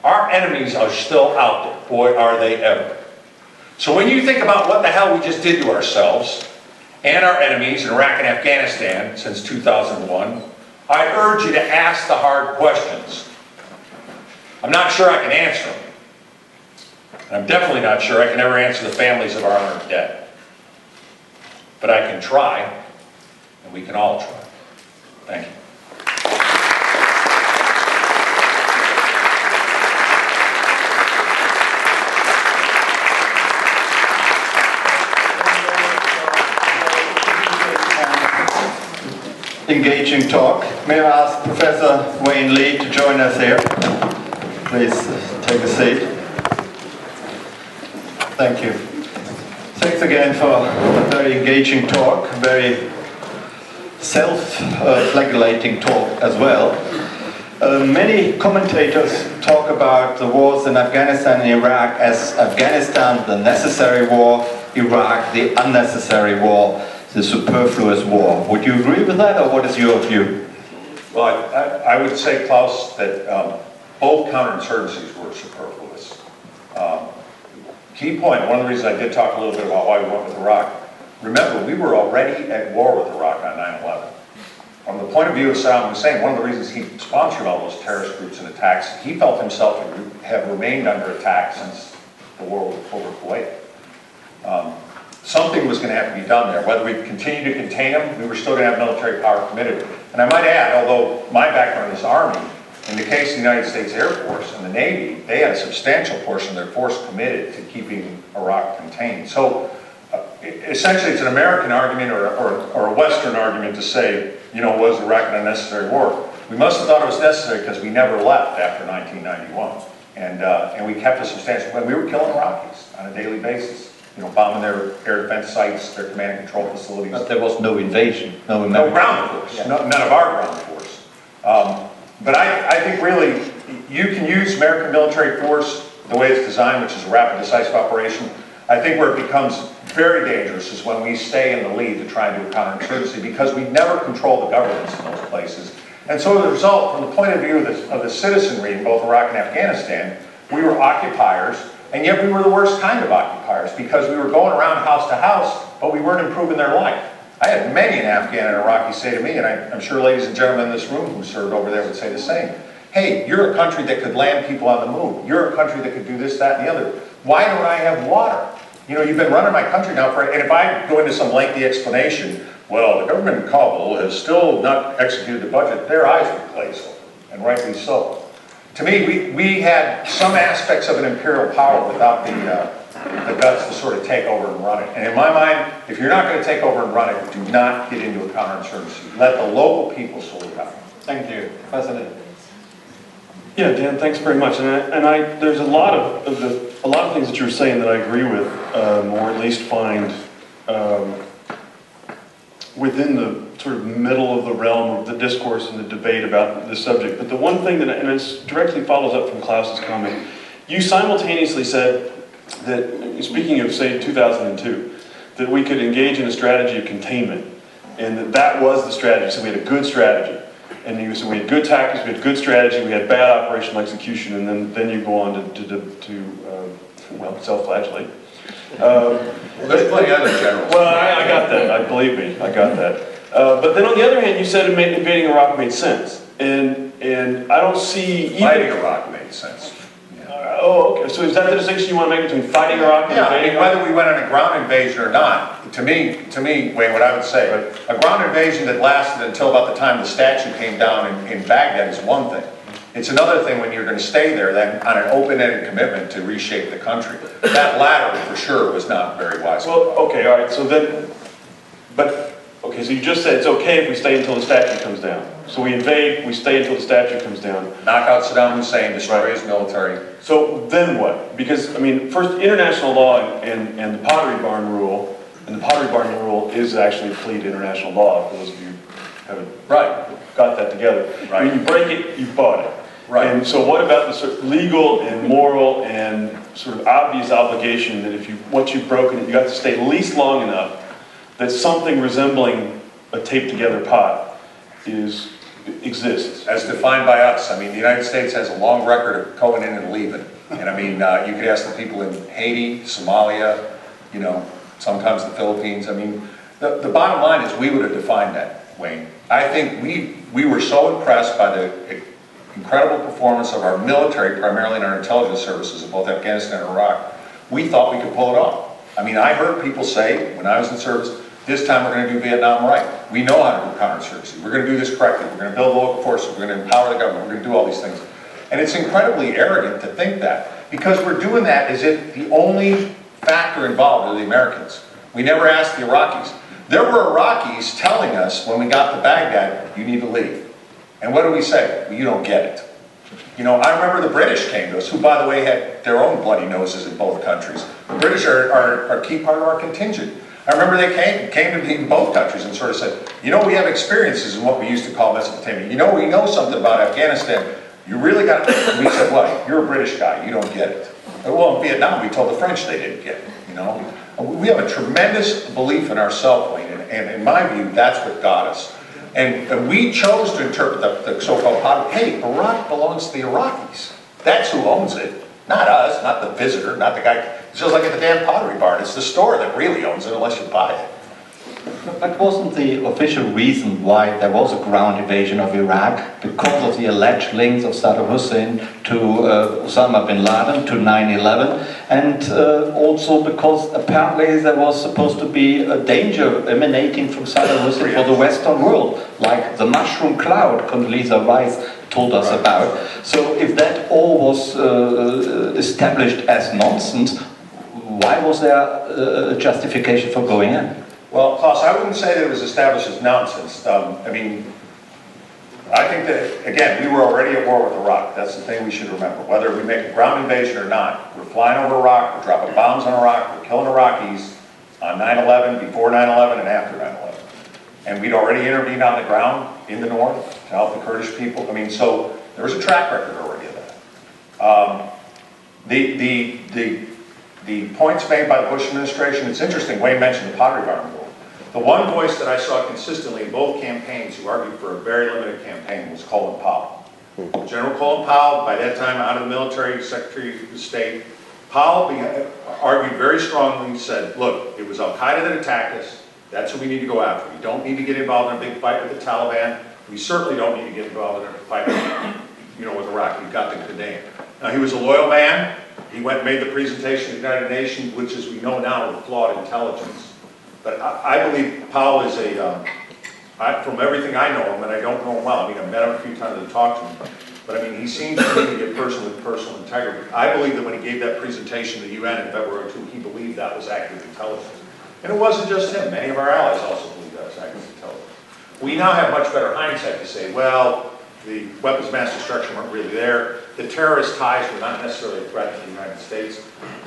Our enemies are still out there. Boy, are they ever. So when you think about what the hell we just did to ourselves, and our enemies in Iraq and Afghanistan since 2001, I urge you to ask the hard questions. I'm not sure I can answer them. And I'm definitely not sure I can ever answer the families of our honored dead. But I can try, and we can all try. Thank you. Engaging talk. May I ask Professor Wayne Lee to join us here? Please take a seat. Thank you. Thanks again for a very engaging talk, very self-flagellating talk as well. Many commentators talk about the wars in Afghanistan and Iraq as Afghanistan, the necessary war, Iraq, the unnecessary war, the superfluous war. Would you agree with that, or what is your view? Well, I would say, Klaus, that both counterinsurgencies were superfluous. Key point, one of the reasons I did talk a little bit about why we went with Iraq, remember, we were already at war with Iraq on 9/11. From the point of view of Saddam Hussein, one of the reasons he sponsored all those terrorist groups and attacks, he felt himself to have remained under attack since the war over Kuwait. Something was going to have to be done there. Whether we continue to contain them, we were still going to have military power committed. And I might add, although my background is Army, in the case of the United States Air Force and the Navy, they had a substantial portion of their force committed to keeping Iraq contained. So essentially it's an American argument or a Western argument to say, was Iraq an unnecessary war? We must have thought it was necessary because we never left after 1991. And we kept a substantial, we were killing Iraqis on a daily basis. Bombing their air defense sites, their command and control facilities. But there was no invasion, no ground force, yeah. None of our ground force. But I think really, you can use American military force the way it's designed, which is a rapid, decisive operation. I think where it becomes very dangerous is when we stay in the lead to try and do a counterinsurgency, because we never control the governments in those places. And so as a result, from the point of view of the citizenry in both Iraq and Afghanistan, we were occupiers, and yet we were the worst kind of occupiers, because we were going around house to house, but we weren't improving their life. I had many an Afghan and Iraqi say to me, and I'm sure ladies and gentlemen in this room who served over there would say the same, hey, you're a country that could land people on the moon. You're a country that could do this, that, and the other. Why don't I have water? You've been running my country now for, and if I go into some lengthy explanation, well, the government in Kabul has still not executed the budget, their eyes would glaze over, and rightly so. To me, we had some aspects of an imperial power without the guts to sort of take over and run it. And in my mind, if you're not going to take over and run it, do not get into a counterinsurgency. Let the local people sort it out. Thank you. President. Yeah, Dan, thanks very much. There's a lot of things that you were saying that I agree with, or at least find within the sort of middle of the realm of the discourse and the debate about this subject. But the one thing that, and it directly follows up from Klaus's comment, you simultaneously said that, speaking of, say, 2002, that we could engage in a strategy of containment, and that was the strategy. So we had a good strategy. And you said we had good tactics, we had good strategy, we had bad operational execution, and then you go on to self-flagellate. Well, there's plenty of other generals. Well, I got that. Believe me, I got that. But then on the other hand, you said invading Iraq made sense, and I don't see even fighting Iraq made sense. Okay. So is that the distinction you want to make between fighting Iraq and invading Iraq? Whether we went on a ground invasion or not, to me, Wayne, what I would say, a ground invasion that lasted until about the time the statue came down in Baghdad is one thing. It's another thing when you're going to stay there then on an open-ended commitment to reshape the country. That latter, for sure, was not very wise. Well, okay, all right. So then, okay, so you just said it's okay if we stay until the statue comes down. So we invade, we stay until the statue comes down. Knock out Saddam Hussein, destroy his military. So then what? Because, I mean, first, international law and the Pottery Barn Rule, and the Pottery Barn Rule is actually a plea to international law, for those of you who haven't got that together. Right. When you break it, you've bought it. Right. And so what about the sort of legal and moral and sort of obvious obligation that once you've broken it, you have to stay at least long enough that something resembling a taped-together pot exists? As defined by us. I mean, the United States has a long record of going in and leaving. And I mean, you could ask the people in Haiti, Somalia, sometimes the Philippines. I mean, the bottom line is we would have defined that, Wayne. I think we were so impressed by the incredible performance of our military, primarily in our intelligence services in both Afghanistan and Iraq. We thought we could pull it off. I mean, I heard people say, when I was in service, this time we're going to do Vietnam right. We know how to do counterinsurgency. We're going to do this correctly. We're going to build local forces. We're going to empower the government. We're going to do all these things. And it's incredibly arrogant to think that, because we're doing that as if the only factor involved are the Americans. We never asked the Iraqis. There were Iraqis telling us when we got to Baghdad, you need to leave. And what do we say? Well, you don't get it. I remember the British came to us, who, by the way, had their own bloody noses in both countries. The British are a key part of our contingent. I remember they came to me in both countries and sort of said, we have experiences in what we used to call Mesopotamia. We know something about Afghanistan. You really got to... We said, well, you're a British guy. You don't get it. Well, in Vietnam, we told the French they didn't get it, We have a tremendous belief in ourselves, Wayne, and in my view, that's what got us. And we chose to interpret the so-called pottery. Hey, Iraq belongs to the Iraqis. That's who owns it. Not us, not the visitor, not the guy. It's just like at the damn Pottery Barn. It's the store that really owns it unless you buy it. That wasn't the official reason why there was a ground invasion of Iraq, because of the alleged links of Saddam Hussein to Osama bin Laden, to 9/11, and also because apparently there was supposed to be a danger emanating from Saddam Hussein for the Western world, like the mushroom cloud Condoleezza Rice told us about. So if that all was established as nonsense, why was there a justification for going in? Well, Klaus, I wouldn't say that it was established as nonsense. I mean, I think that, again, we were already at war with Iraq. That's the thing we should remember. Whether we make a ground invasion or not, we're flying over Iraq, we're dropping bombs on Iraq, we're killing Iraqis on 9/11, before 9/11, and after 9/11. And we'd already intervened on the ground in the north to help the Kurdish people. I mean, so there was a track record already of that. The points made by the Bush administration, it's interesting, Wayne mentioned the pottery barn rule. The one voice that I saw consistently in both campaigns who argued for a very limited campaign was Colin Powell. General Colin Powell, by that time out of the military, Secretary of State, Powell argued very strongly, said, look, it was Al-Qaeda that attacked us, that's who we need to go after. We don't need to get involved in a big fight with the Taliban, we certainly don't need to get involved in a fight with Iraq, we've got the Qaddafi. Now he was a loyal man, he went and made the presentation to the United Nations, which as we know now with flawed intelligence. But I believe Powell is from everything I know him, and I don't know him well, I mean, I've met him a few times and talked to him, but I mean, he seems to me to be a person with personal integrity. I believe that when he gave that presentation to the UN in February 2, he believed that was accurate intelligence. And it wasn't just him, many of our allies also believed that was accurate intelligence. We now have much better hindsight to say, well, the weapons of mass destruction weren't really there, the terrorist ties were not necessarily a threat to the United States.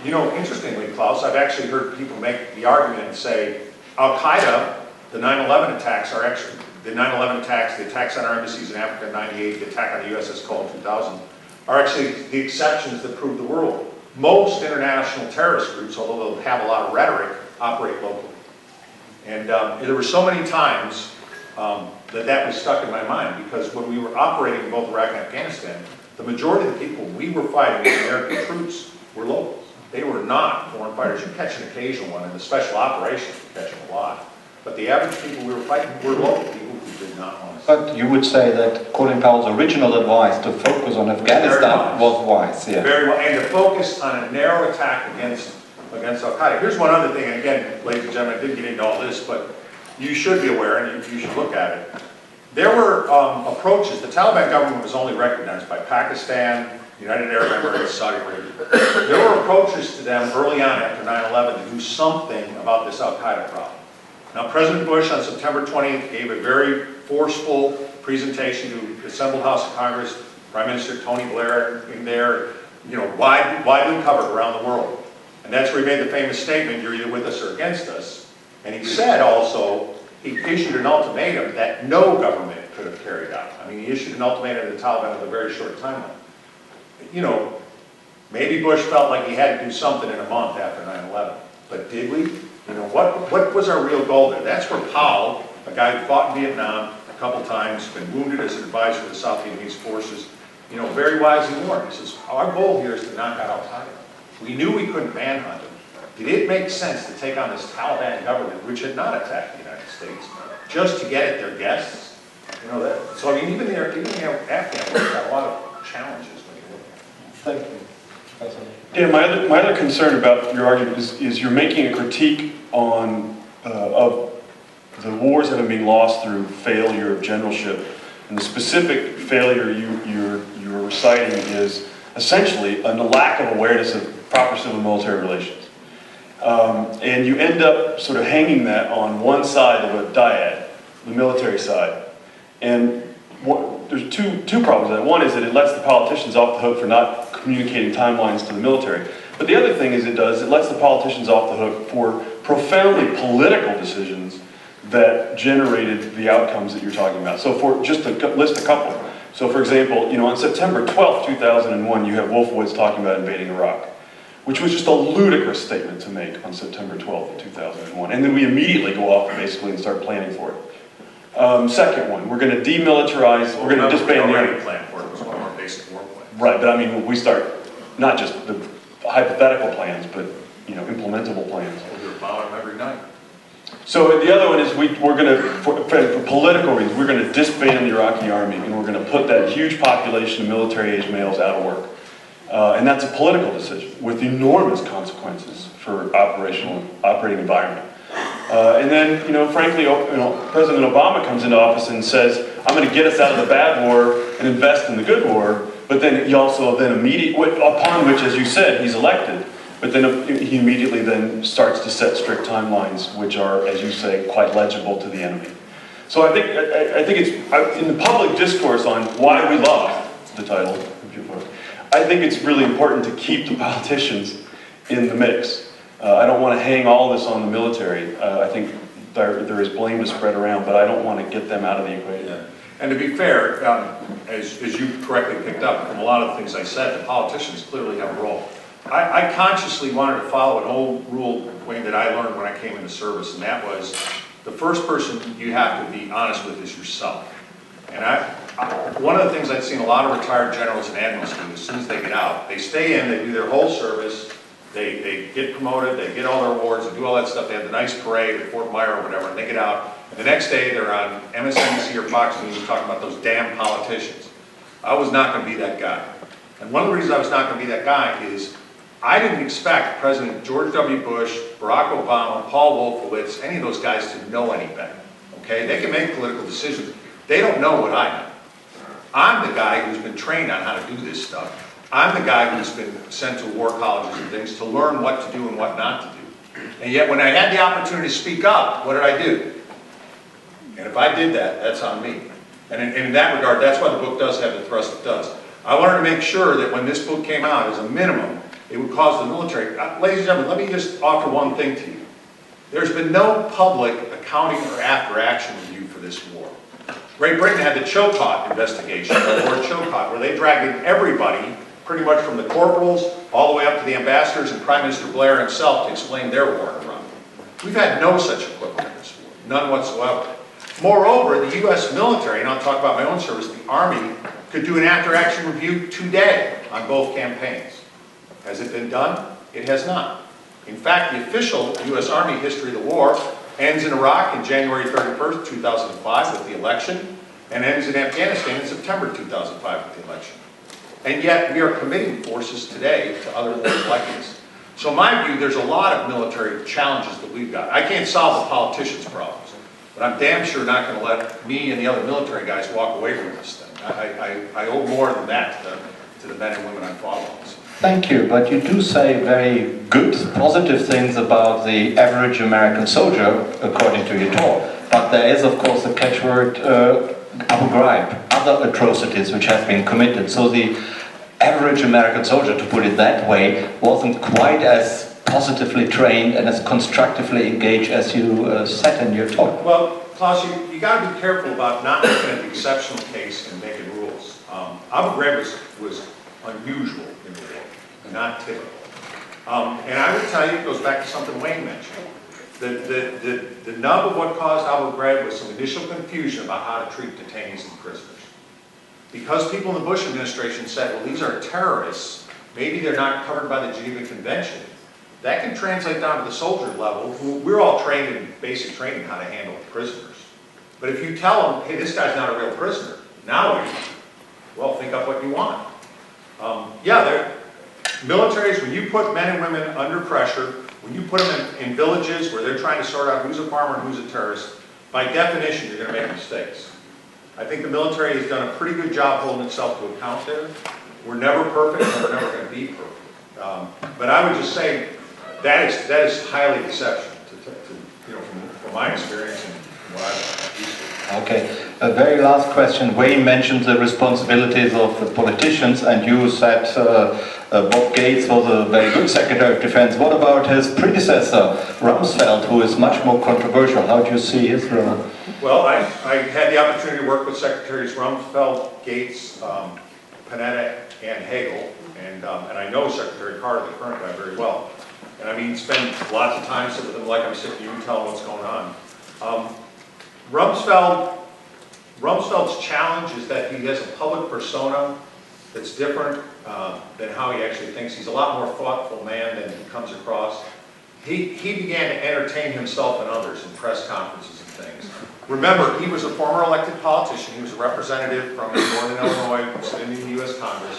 You know, interestingly, Klaus, I've actually heard people make the argument and say, Al-Qaeda, the 9/11 attacks are actually, the 9/11 attacks, the attacks on our embassies in Africa in '98, the attack on the USS Cole in 2000, are actually the exceptions that prove the rule. Most international terrorist groups, although they'll have a lot of rhetoric, operate locally. And there were so many times that was stuck in my mind, because when we were operating in both Iraq and Afghanistan, the majority of the people we were fighting as American troops were locals. They were not foreign fighters. You catch an occasional one, and the special operations would catch them a lot. But the average people we were fighting were local people who did not want to. But you would say that Colin Powell's original advice to focus on Afghanistan was wise, yeah. Very well, and to focus on a narrow attack against Al-Qaeda. Here's one other thing, and again, ladies and gentlemen, I didn't get into all this, but you should be aware, and you should look at it. There were approaches, the Taliban government was only recognized by Pakistan, United Arab Emirates, Saudi Arabia. There were approaches to them early on after 9/11 to do something about this Al-Qaeda problem. Now, President Bush on September 20th gave a very forceful presentation to the assembled House of Congress, Prime Minister Tony Blair in there, widely covered around the world. And that's where he made the famous statement, you're either with us or against us. And he said also, he issued an ultimatum that no government could have carried out. I mean, he issued an ultimatum to the Taliban with a very short timeline. Maybe Bush felt like he had to do something in a month after 9/11. But did we? What was our real goal there? That's where Powell, a guy who fought in Vietnam a couple times, been wounded as an advisor to the South Vietnamese forces, very wisely warned. He says, our goal here is to knock out Al-Qaeda. We knew we couldn't manhunt them. Did it make sense to take on this Taliban government, which had not attacked the United States, just to get at their guests? So I mean, even the Afghans got a lot of challenges when you look at it. Thank you. Yeah, my other concern about your argument is you're making a critique of the wars that have been lost through failure of generalship, and the specific failure you're reciting is essentially a lack of awareness of proper civil-military relations. And you end up sort of hanging that on one side of a dyad, the military side. And there's two problems with that. One is that it lets the politicians off the hook for not communicating timelines to the military. But the other thing is it lets the politicians off the hook for profoundly political decisions that generated the outcomes that you're talking about. So just to list a couple. So for example, on September 12th, 2001, you have Wolfowitz talking about invading Iraq, which was just a ludicrous statement to make on September 12th, 2001. And then we immediately go off basically and start planning for it. Second one, we're going to demilitarize, we're going to disband the Army. Plan for it. It was one of our basic war plans. Right, but I mean, we start not just the hypothetical plans, but implementable plans. We'll do about them every night. So the other one is we're going to, for political reasons, we're going to disband the Iraqi army, and we're going to put that huge population of military-age males out of work. And that's a political decision with enormous consequences for operating environment. And then, frankly, President Obama comes into office and says, I'm going to get us out of the bad war and invest in the good war, but then he also upon which, as you said, he's elected. But then he immediately then starts to set strict timelines, which are, as you say, quite legible to the enemy. So I think it's, in the public discourse on why we lost, the title, I think it's really important to keep the politicians in the mix. I don't want to hang all this on the military. I think there is blame to spread around, but I don't want to get them out of the equation. Yeah. And to be fair, as you correctly picked up from a lot of the things I said, the politicians clearly have a role. I consciously wanted to follow an old rule, Wayne, that I learned when I came into service, and that was the first person you have to be honest with is yourself. And one of the things I've seen a lot of retired generals and admirals do, as soon as they get out, they stay in, they do their whole service, they get promoted, they get all their awards, they do all that stuff, they have the nice parade at Fort Myer or whatever, and they get out, and the next day they're on MSNBC or Fox News talking about those damn politicians. I was not going to be that guy. And one of the reasons I was not going to be that guy is I didn't expect President George W. Bush, Barack Obama, Paul Wolfowitz, any of those guys to know any better. Okay? They can make political decisions. They don't know what I know. I'm the guy who's been trained on how to do this stuff. I'm the guy who's been sent to war colleges and things to learn what to do and what not to do. And yet when I had the opportunity to speak up, what did I do? And if I did that, that's on me. And in that regard, that's why the book does have the thrust it does. I wanted to make sure that when this book came out, as a minimum, it would cause the military. Ladies and gentlemen, let me just offer one thing to you. There's been no public accounting or after-action review for this war. Great Britain had the Chilcot investigation, the Lord Chilcot, where they dragged in everybody, pretty much from the corporals all the way up to the ambassadors and Prime Minister Blair himself to explain their war in Iraq. We've had no such equivalent in this war, none whatsoever. Moreover, the U.S. military, and I'll talk about my own service, the Army, could do an after-action review today on both campaigns. Has it been done? It has not. In fact, the official U.S. Army history of the war ends in Iraq in January 31st, 2005 with the election, and ends in Afghanistan in September 2005 with the election. And yet, we are committing forces today to other wars like this. So in my view, there's a lot of military challenges that we've got. I can't solve the politicians' problems, but I'm damn sure not going to let me and the other military guys walk away from this thing. I owe more than that to the men and women I'm following. Thank you, but you do say very good, positive things about the average American soldier, according to your talk. But there is, of course, a catchword, Abu Ghraib, other atrocities which have been committed. So the average American soldier, to put it that way, wasn't quite as positively trained and as constructively engaged as you said in your talk. Well, Klaus, you got to be careful about not looking at the exceptional case and making rules. Abu Ghraib was unusual in the war, not typical. And I would tell you, it goes back to something Wayne mentioned. The nub of what caused Abu Ghraib was some initial confusion about how to treat detainees and prisoners. Because people in the Bush administration said, well, these are terrorists, maybe they're not covered by the Geneva Convention. That can translate down to the soldier level. We're all trained in basic training how to handle prisoners. But if you tell them, hey, this guy's not a real prisoner, now what do you do? Well, think up what you want. Militaries, when you put men and women under pressure, when you put them in villages where they're trying to sort out who's a farmer and who's a terrorist, by definition, you're going to make mistakes. I think the military has done a pretty good job holding itself to account there. We're never perfect, and we're never going to be perfect. But I would just say that is highly exceptional, from my experience and what I've used to. Okay, a very last question. Wayne mentioned the responsibilities of the politicians, and you said Bob Gates was a very good Secretary of Defense. What about his predecessor, Rumsfeld, who is much more controversial? How do you see his role? Well, I had the opportunity to work with Secretaries Rumsfeld, Gates, Panetta, and Hagel, and I know Secretary Carter, the current guy, very well. And I mean, spend lots of time sitting with him like I'm sitting here, you tell him what's going on. Rumsfeld's challenge is that he has a public persona that's different than how he actually thinks. He's a lot more thoughtful man than he comes across. He began to entertain himself and others in press conferences and things. Remember, he was a former elected politician. He was a representative from Northern Illinois, sitting in the U.S. Congress.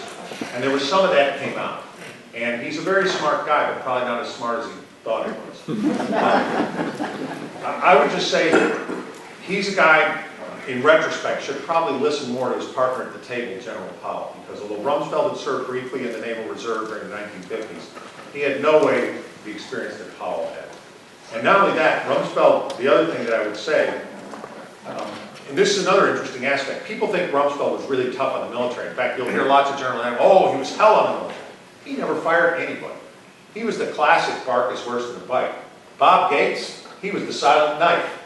And there was some of that came out. And he's a very smart guy, but probably not as smart as he thought he was. I would just say he's a guy, in retrospect, should probably listen more to his partner at the table, General Powell, because although Rumsfeld had served briefly in the Naval Reserve during the 1950s, He had no way the experience that Powell had. And not only that, Rumsfeld, the other thing that I would say, and this is another interesting aspect, people think Rumsfeld was really tough on the military. In fact, you'll hear lots of General Daniel, oh, he was hell on the military. He never fired anybody. He was the classic bark is worse than the bite. Bob Gates, he was the silent knife.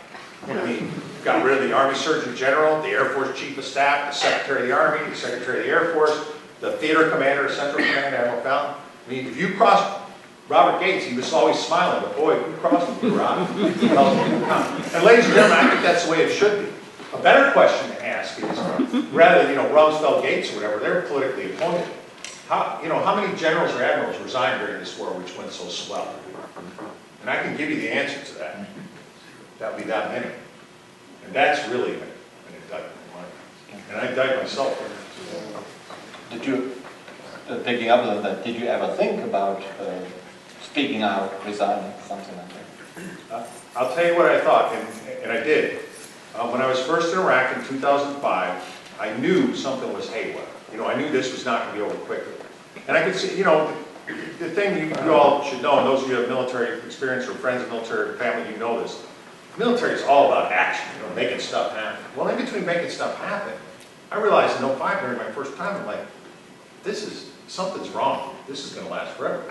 He got rid of the Army Surgeon General, the Air Force Chief of Staff, the Secretary of the Army, the Secretary of the Air Force, the Theater Commander, Central Command, Admiral Fountain. I mean, if you crossed Robert Gates, he was always smiling, but boy, if you crossed him, you were out. And ladies and gentlemen, I think that's the way it should be. A better question to ask is, rather than, Rumsfeld, Gates, or whatever, they're politically appointed. How many generals or admirals resigned during this war, which went so swell? And I can give you the answer to that. That would be that many. And that's really an indictment. And I indict myself. Did you, picking up on that, did you ever think about speaking out, resigning, something like that? I'll tell you what I thought, and I did. When I was first in Iraq in 2005, I knew something was haywire. I knew this was not going to be over quickly. And I could see, the thing you all should know, and those of you who have military experience or friends of military or family, you know this. Military is all about action, making stuff happen. Well, in between making stuff happen, I realized in 2005 during my first time, I'm like, something's wrong. This is going to last forever.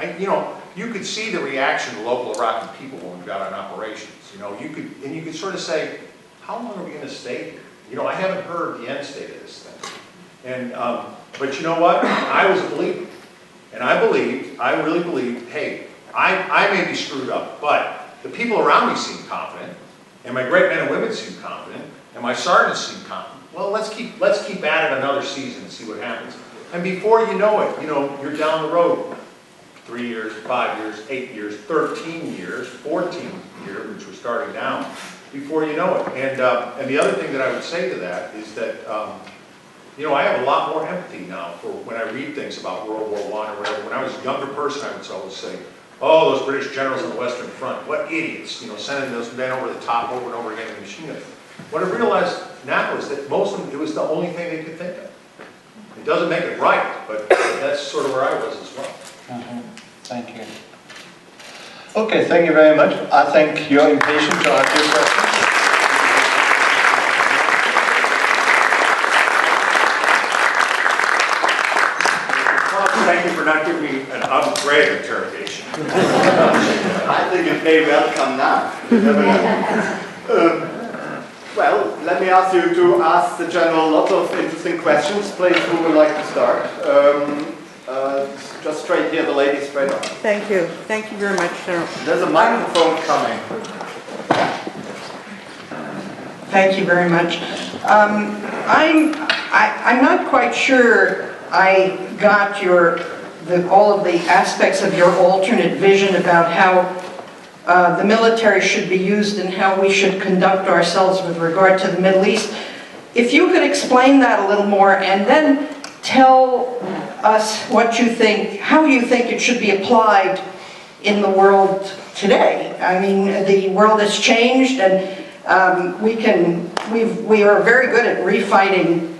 You could see the reaction of local Iraqi people when we got on operations. You could sort of say, how long are we going to stay here? I haven't heard the end state of this thing. And, but you know what? I was a believer. And I really believed, hey, I may be screwed up, but the people around me seem confident, and my great men and women seem confident, and my sergeants seem confident. Well, let's keep at it another season and see what happens. And before you know it, you're down the road. 3 years, 5 years, 8 years, 13 years, 14 years, which we're starting now, before you know it. And the other thing that I would say to that is that, I have a lot more empathy now for when I read things about World War I or whatever. When I was a younger person, I would always say, oh, those British generals on the Western Front, what idiots, sending those men over the top over and over again in the machine gun. What I realized now is that most of them, it was the only thing they could think of. It doesn't make it right, but that's sort of where I was as well. Thank you. Okay, thank you very much. I think you're impatient to ask your questions. Thank you for not giving me an upgrade interrogation. I think it may well come now. Well, let me ask you to ask the General lots of interesting questions. Please, who would like to start? Just straight here, the lady straight on. Thank you. Thank you very much, General. There's a microphone coming. Thank you very much. I'm not quite sure I got all of the aspects of your alternate vision about how the military should be used and how we should conduct ourselves with regard to the Middle East. If you could explain that a little more and then tell us what you think, how you think it should be applied in the world today. I mean, the world has changed, and we are very good at refighting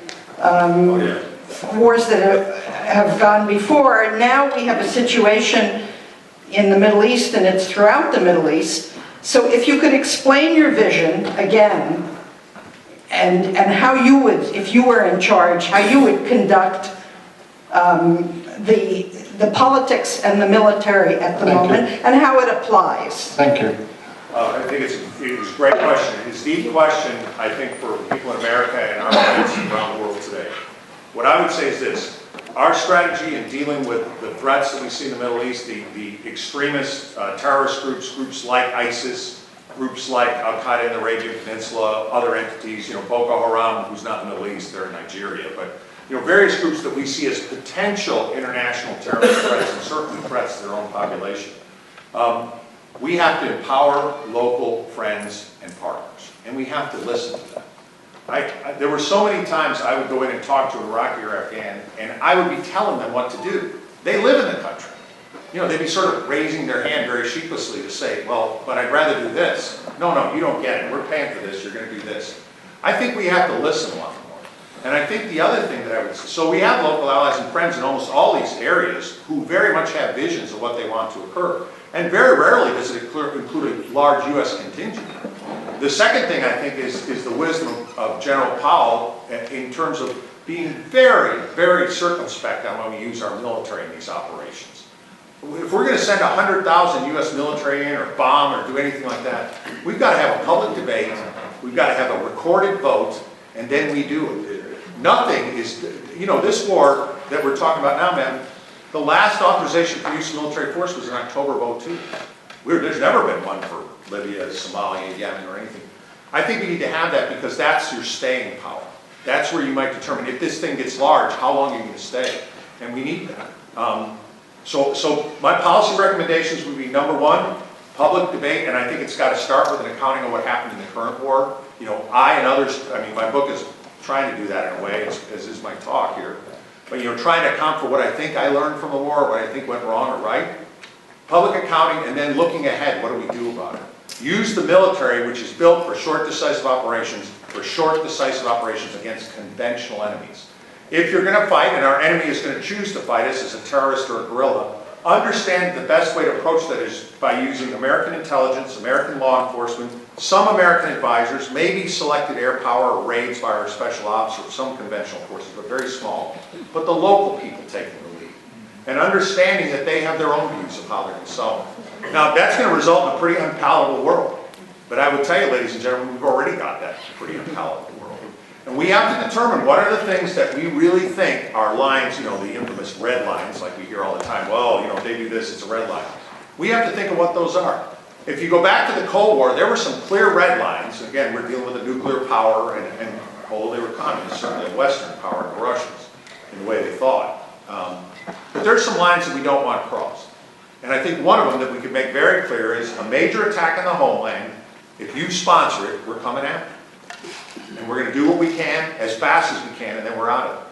wars that have gone before. Now we have a situation in the Middle East, and it's throughout the Middle East. So if you could explain your vision again, and how you would, if you were in charge, how you would conduct the politics and the military at the moment, and how it applies. Thank you. I think it was a great question. It's the deep question, I think, for people in America and our friends around the world today. What I would say is this. Our strategy in dealing with the threats that we see in the Middle East, the extremist terrorist groups like ISIS, groups like Al-Qaeda in the Arabian Peninsula, other entities, Boko Haram, who's not in the Middle East, they're in Nigeria, but various groups that we see as potential international terrorist threats and certainly threats to their own population. We have to empower local friends and partners, and we have to listen to them. There were so many times I would go in and talk to an Iraqi or Afghan, and I would be telling them what to do. They live in the country. They'd be sort of raising their hand very sheepishly to say, well, but I'd rather do this. No, you don't get it. We're paying for this. You're going to do this. I think we have to listen a lot more. And I think the other thing that I would say, so we have local allies and friends in almost all these areas who very much have visions of what they want to occur. And very rarely does it include a large U.S. contingent. The second thing I think is the wisdom of General Powell in terms of being very, very circumspect on when we use our military in these operations. If we're going to send 100,000 U.S. military in or bomb or do anything like that, we've got to have a public debate, we've got to have a recorded vote, and then we do it. Nothing is, you know, this war that we're talking about now, man, the last authorization for use of military force was in October of 2002. There's never been one for Libya, Somalia, Yemen, or anything. I think we need to have that because that's your staying power. That's where you might determine if this thing gets large, how long are you going to stay? And we need that. So my policy recommendations would be number one, public debate, and I think it's got to start with an accounting of what happened in the current war. You know, I and others, I mean, my book is trying to do that in a way, as is my talk here. But, you know, trying to account for what I think I learned from the war, what I think went wrong or right. Public accounting, and then looking ahead, what do we do about it? Use the military, which is built for short, decisive operations, against conventional enemies. If you're going to fight, and our enemy is going to choose to fight us as a terrorist or a guerrilla, understand the best way to approach that is by using American intelligence, American law enforcement, some American advisors, maybe selected air power or raids by our special ops or some conventional forces, but very small. But the local people taking the lead. And understanding that they have their own views of how they're going to solve it. Now, that's going to result in a pretty unpalatable world. But I would tell you, ladies and gentlemen, we've already got that pretty unpalatable world. And we have to determine what are the things that we really think are lines, you know, the infamous red lines, like we hear all the time. Well, you know, if they do this, it's a red line. We have to think of what those are. If you go back to the Cold War, there were some clear red lines. Again, we're dealing with a nuclear power, and although they were communists, certainly a Western power, the Russians, in the way they thought. But there's some lines that we don't want crossed. And I think one of them that we could make very clear is a major attack on the homeland. If you sponsor it, we're coming after you. And we're going to do what we can as fast as we can, and then we're out of it.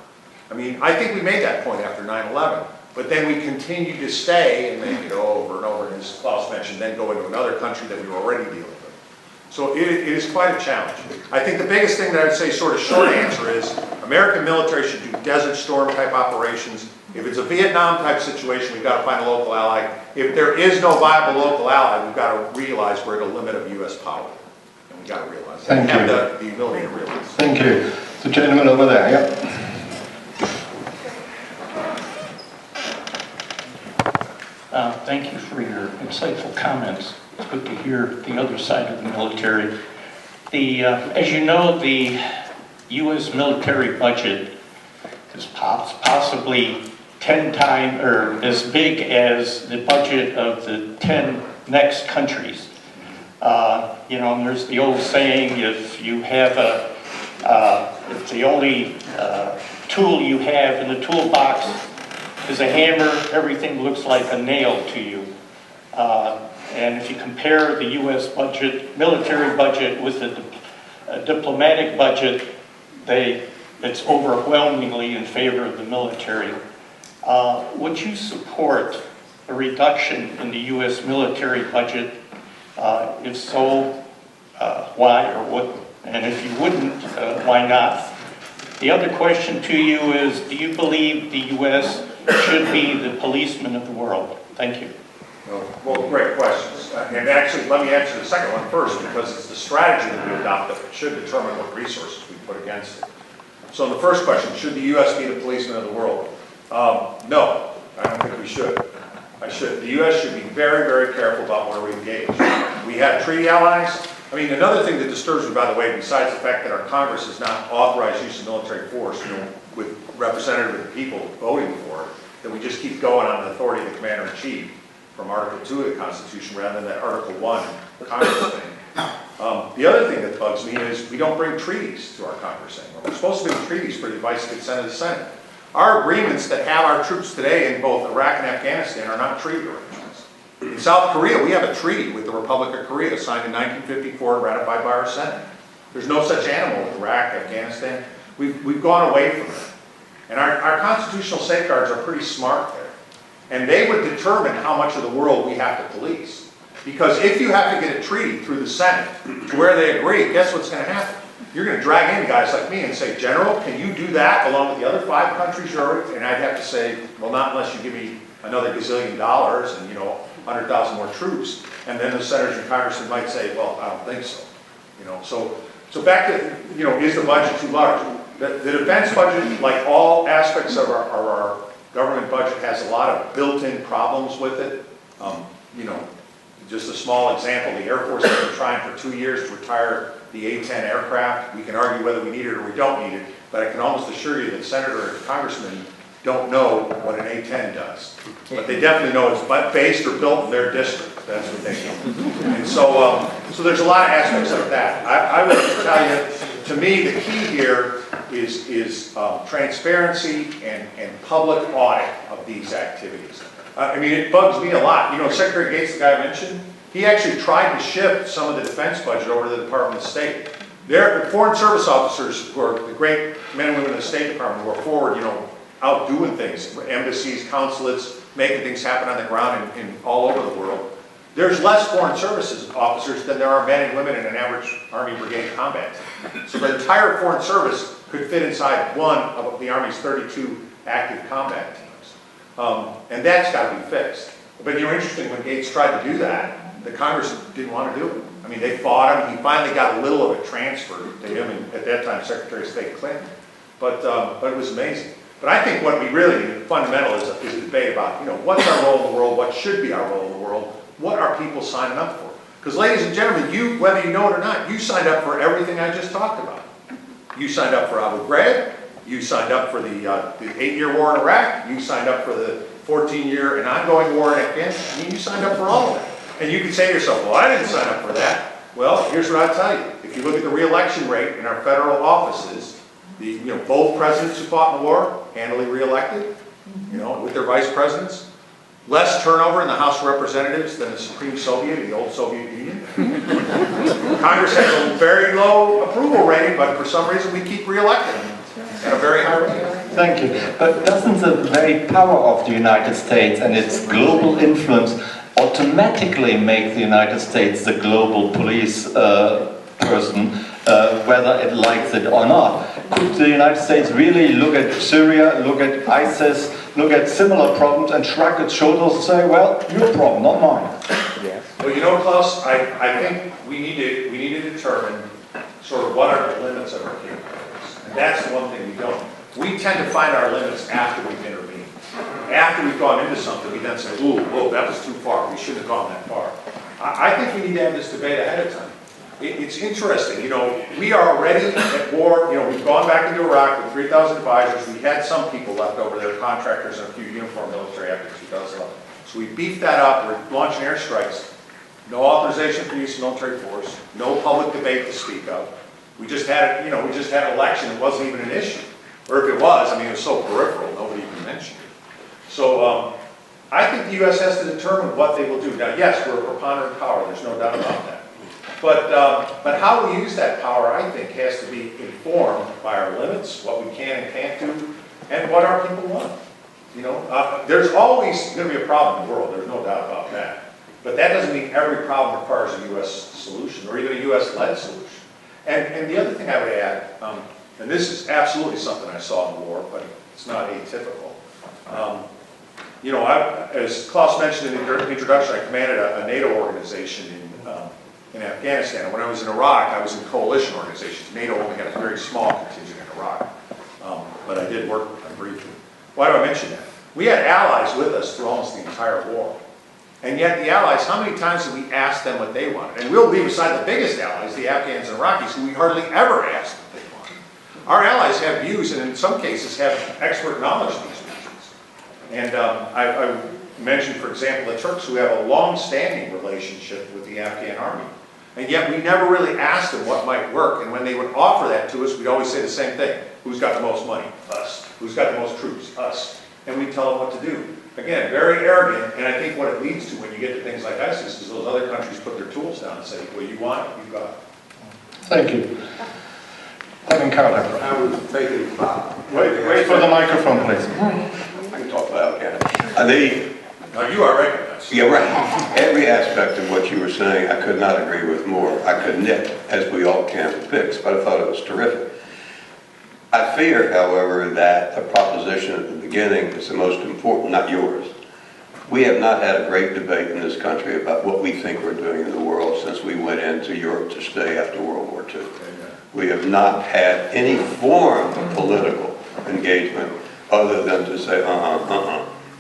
I mean, I think we made that point after 9/11. But then we continued to stay and make it over and over, and as Klaus mentioned, then go into another country that we were already dealing with. So it is quite a challenge. I think the biggest thing that I would say, sort of short answer, is American military should do Desert Storm type operations. If it's a Vietnam type situation, we've got to find a local ally. If there is no viable local ally, we've got to realize we're at a limit of U.S. power. And we've got to realize that. Thank you. And have the ability to realize. Thank you. The gentleman over there, yeah. Thank you for your insightful comments. It's good to hear the other side of the military. As you know, the U.S. military budget is possibly 10 times or as big as the budget of the 10 next countries. You know, and there's the old saying: if you have if the only tool you have in the toolbox is a hammer, everything looks like a nail to you. And if you compare the U.S. budget, military budget, with the diplomatic budget, it's overwhelmingly in favor of the military. Would you support a reduction in the U.S. military budget? If so, why or what? And if you wouldn't, why not? The other question to you is, do you believe the U.S. should be the policeman of the world? Thank you. Well, great questions. And actually, let me answer the second one first, because it's the strategy that we adopt that should determine what resources we put against it. So the first question, should the U.S. be the policeman of the world? No, I don't think we should. The U.S. should be very, very careful about where we engage. We have treaty allies. I mean, another thing that disturbs me, by the way, besides the fact that our Congress has not authorized use of military force, you know, with representative of the people voting for it, that we just keep going on the authority of the Commander-in-Chief from Article 2 of the Constitution rather than that Article 1 Congress thing. The other thing that bugs me is we don't bring treaties to our Congress anymore. We're supposed to bring treaties for the advice and consent of the Senate. Our agreements that have our troops today in both Iraq and Afghanistan are not treaty arrangements. In South Korea, we have a treaty with the Republic of Korea signed in 1954 and ratified by our Senate. There's no such animal with Iraq, Afghanistan. We've gone away from it. And our constitutional safeguards are pretty smart there. And they would determine how much of the world we have to police. Because if you have to get a treaty through the Senate to where they agree, guess what's going to happen? you're going to drag in guys like me and say, General, can you do that along with the other 5 countries you're already? And I'd have to say, well, not unless you give me another gazillion dollars and, 100,000 more troops. And then the senators and congressmen might say, well, I don't think so. So back to, is the budget too large? The defense budget, like all aspects of our government budget, has a lot of built-in problems with it. Just a small example, the Air Force has been trying for 2 years to retire the A-10 aircraft. We can argue whether we need it or we don't need it, but I can almost assure you that senator and congressmen don't know what an A-10 does. But they definitely know it's based or built in their district. That's what they know. And so there's a lot of aspects like that. I would tell you, to me, the key here is transparency and public audit of these activities. It bugs me a lot. Secretary Gates, the guy I mentioned, he actually tried to shift some of the defense budget over to the Department of State. The foreign service officers, who are the great men and women in the State Department, who are forward, out doing things, embassies, consulates, making things happen on the ground in all over the world. There's less foreign services officers than there are men and women in an average Army brigade combat team. So the entire foreign service could fit inside one of the Army's 32 active combat teams. And that's got to be fixed. But interesting, when Gates tried to do that, the Congress didn't want to do it. They fought him. He finally got a little of it transferred to him, and at that time, Secretary of State Clinton. But it was amazing. But I think what we really need, fundamental, is a debate about, what's our role in the world, what should be our role in the world, what are people signing up for? Because, ladies and gentlemen, whether you know it or not, you signed up for everything I just talked about. You signed up for Abu Ghraib, you signed up for the 8-year war in Iraq, you signed up for the 14-year and ongoing war in Afghanistan. You signed up for all of that. And you can say to yourself, well, I didn't sign up for that. Well, here's what I'll tell you. If you look at the re-election rate in our federal offices, both presidents who fought in the war, handily re-elected, with their vice presidents. Less turnover in the House of Representatives than the Supreme Soviet in the old Soviet Union. Congress has a very low approval rating, but for some reason we keep re-electing them at a very high rate. Thank you. But doesn't the very power of the United States and its global influence automatically make the United States the global police person, whether it likes it or not? Could the United States really look at Syria, look at ISIS, look at similar problems and shrug its shoulders and say, well, your problem, not mine? Yes. Well, Klaus, I think we need to determine sort of what are the limits of our capabilities. And that's the one thing we don't. We tend to find our limits after we've intervened. After we've gone into something, we then say, ooh, whoa, that was too far. We shouldn't have gone that far. I think we need to have this debate ahead of time. It's interesting, we are already at war. We've gone back into Iraq with 3,000 advisors. We had some people left over there, contractors and a few uniformed military after 2011. So we beefed that up. We're launching airstrikes. No authorization for use of military force. No public debate to speak of. We just had, we just had an election. It wasn't even an issue. Or if it was, it was so peripheral, nobody even mentioned it. So I think the U.S. has to determine what they will do. Now, yes, we're a preponderant power. There's no doubt about that. But how we use that power, I think, has to be informed by our limits, what we can and can't do, and what our people want. There's always going to be a problem in the world. There's no doubt about that. But that doesn't mean every problem requires a U.S. solution or even a U.S.-led solution. And the other thing I would add, and this is absolutely something I saw in the war, but it's not atypical. As Klaus mentioned in the introduction, I commanded a NATO organization in Afghanistan. And when I was in Iraq, I was in coalition organizations. NATO only had a very small contingent in Iraq, but I did work with them briefly. Why do I mention that? We had allies with us through almost the entire war. And yet the allies, how many times did we ask them what they wanted? And we'll leave aside the biggest allies, the Afghans and Iraqis, who we hardly ever asked what they wanted. Our allies have views and in some cases have expert knowledge of these regions. And I mentioned, for example, the Turks, who have a long-standing relationship with the Afghan army. And yet we never really asked them what might work. And when they would offer that to us, we'd always say the same thing. Who's got the most money? Us. Who's got the most troops? Us. And we'd tell them what to do. Again, very arrogant. And I think what it leads to when you get to things like ISIS is those other countries put their tools down and say, well, you want it, you've got it. Thank you. Kevin Carter. I was thinking about... Wait for the microphone, please. I can talk loud, yeah. No, you are recognized. us. Yeah, right. Every aspect of what you were saying, I could not agree with more. I could nit, as we all can, the picks, but I thought it was terrific. I fear, however, that the proposition at the beginning is the most important, not yours. We have not had a great debate in this country about what we think we're doing in the world since we went into Europe to stay after World War II. We have not had any form of political engagement other than to say,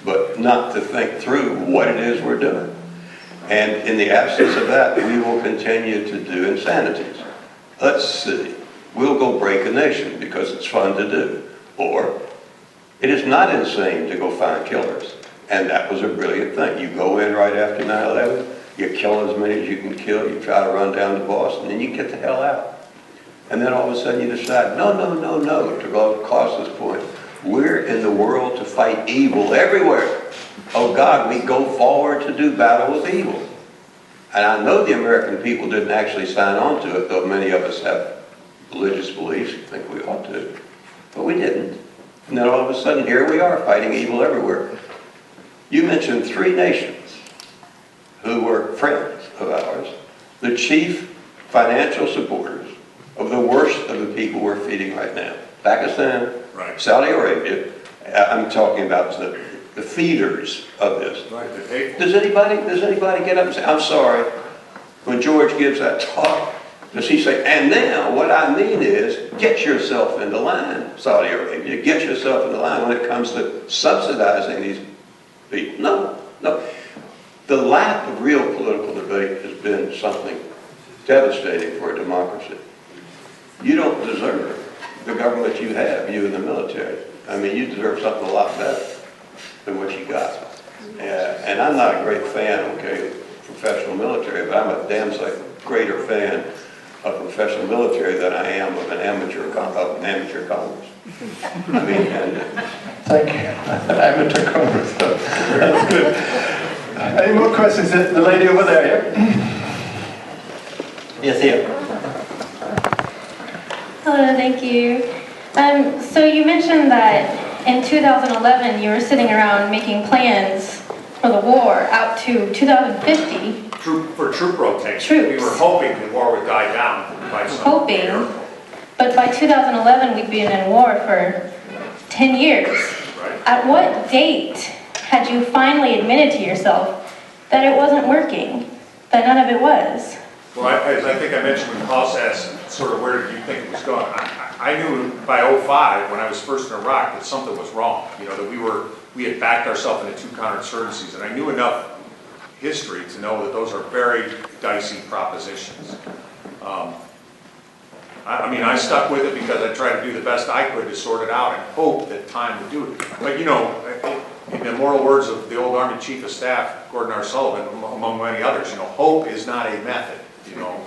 but not to think through what it is we're doing. And in the absence of that, we will continue to do insanities. Let's see. We'll go break a nation because it's fun to do. Or it is not insane to go find killers. And that was a brilliant thing. You go in right after 9/11, you kill as many as you can kill, you try to run down the boss, and then you get the hell out. And then all of a sudden you decide, no, to go to Klaus's point, we're in the world to fight evil everywhere. Oh God, we go forward to do battle with evil. And I know the American people didn't actually sign on to it, though many of us have religious beliefs, think we ought to, but we didn't. And then all of a sudden here we are fighting evil everywhere. You mentioned 3 nations who were friends of ours, the chief financial supporters of the worst of the people we're feeding right now. Pakistan, Right. Saudi Arabia, I'm talking about the feeders of this. Right, the hateful. Does anybody get up and say, I'm sorry, when George gives that talk, does he say, and now what I mean is, get yourself into line, Saudi Arabia, get yourself into line when it comes to subsidizing these people? No. The lack of real political debate has been something devastating for a democracy. You don't deserve the government you have, you in the military. I mean, you deserve something a lot better than what you got. And I'm not a great fan, okay, of professional military, but I'm a damn sight greater fan of professional military than I am of an amateur Congress. I mean, Thank you. Amateur Congress. That's good. Any more questions? The lady over there, yeah? Yes, here. Hello, thank you. So you mentioned that in 2011 you were sitting around making plans for the war out to 2050. For troop rotation. Troops. We were hoping the war would die down by some Hoping. miracle. But by 2011 we'd been in war for 10 years. Right. At what date had you finally admitted to yourself that it wasn't working, that none of it was? Well, as I think I mentioned when Klaus asked sort of where did you think it was going, I knew by 2005 when I was first in Iraq that something was wrong. You know, that we had backed ourselves into 2 counterinsurgencies, and I knew enough history to know that those are very dicey propositions. I mean, I stuck with it because I tried to do the best I could to sort it out and hope that time would do it. But you know, in the immortal words of the old Army Chief of Staff, Gordon R. Sullivan, among many others, you know, hope is not a method. You know,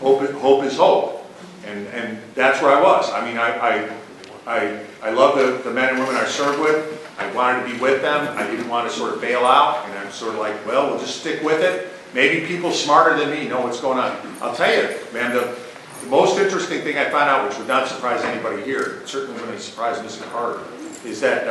hope is hope, and that's where I was. I mean, I love the men and women I served with. I wanted to be with them. I didn't want to sort of bail out, and I'm sort of like, well, we'll just stick with it. Maybe people smarter than me know what's going on. I'll tell you, man, the most interesting thing I found out, which would not surprise anybody here, certainly wouldn't surprise Mr. Carter, is that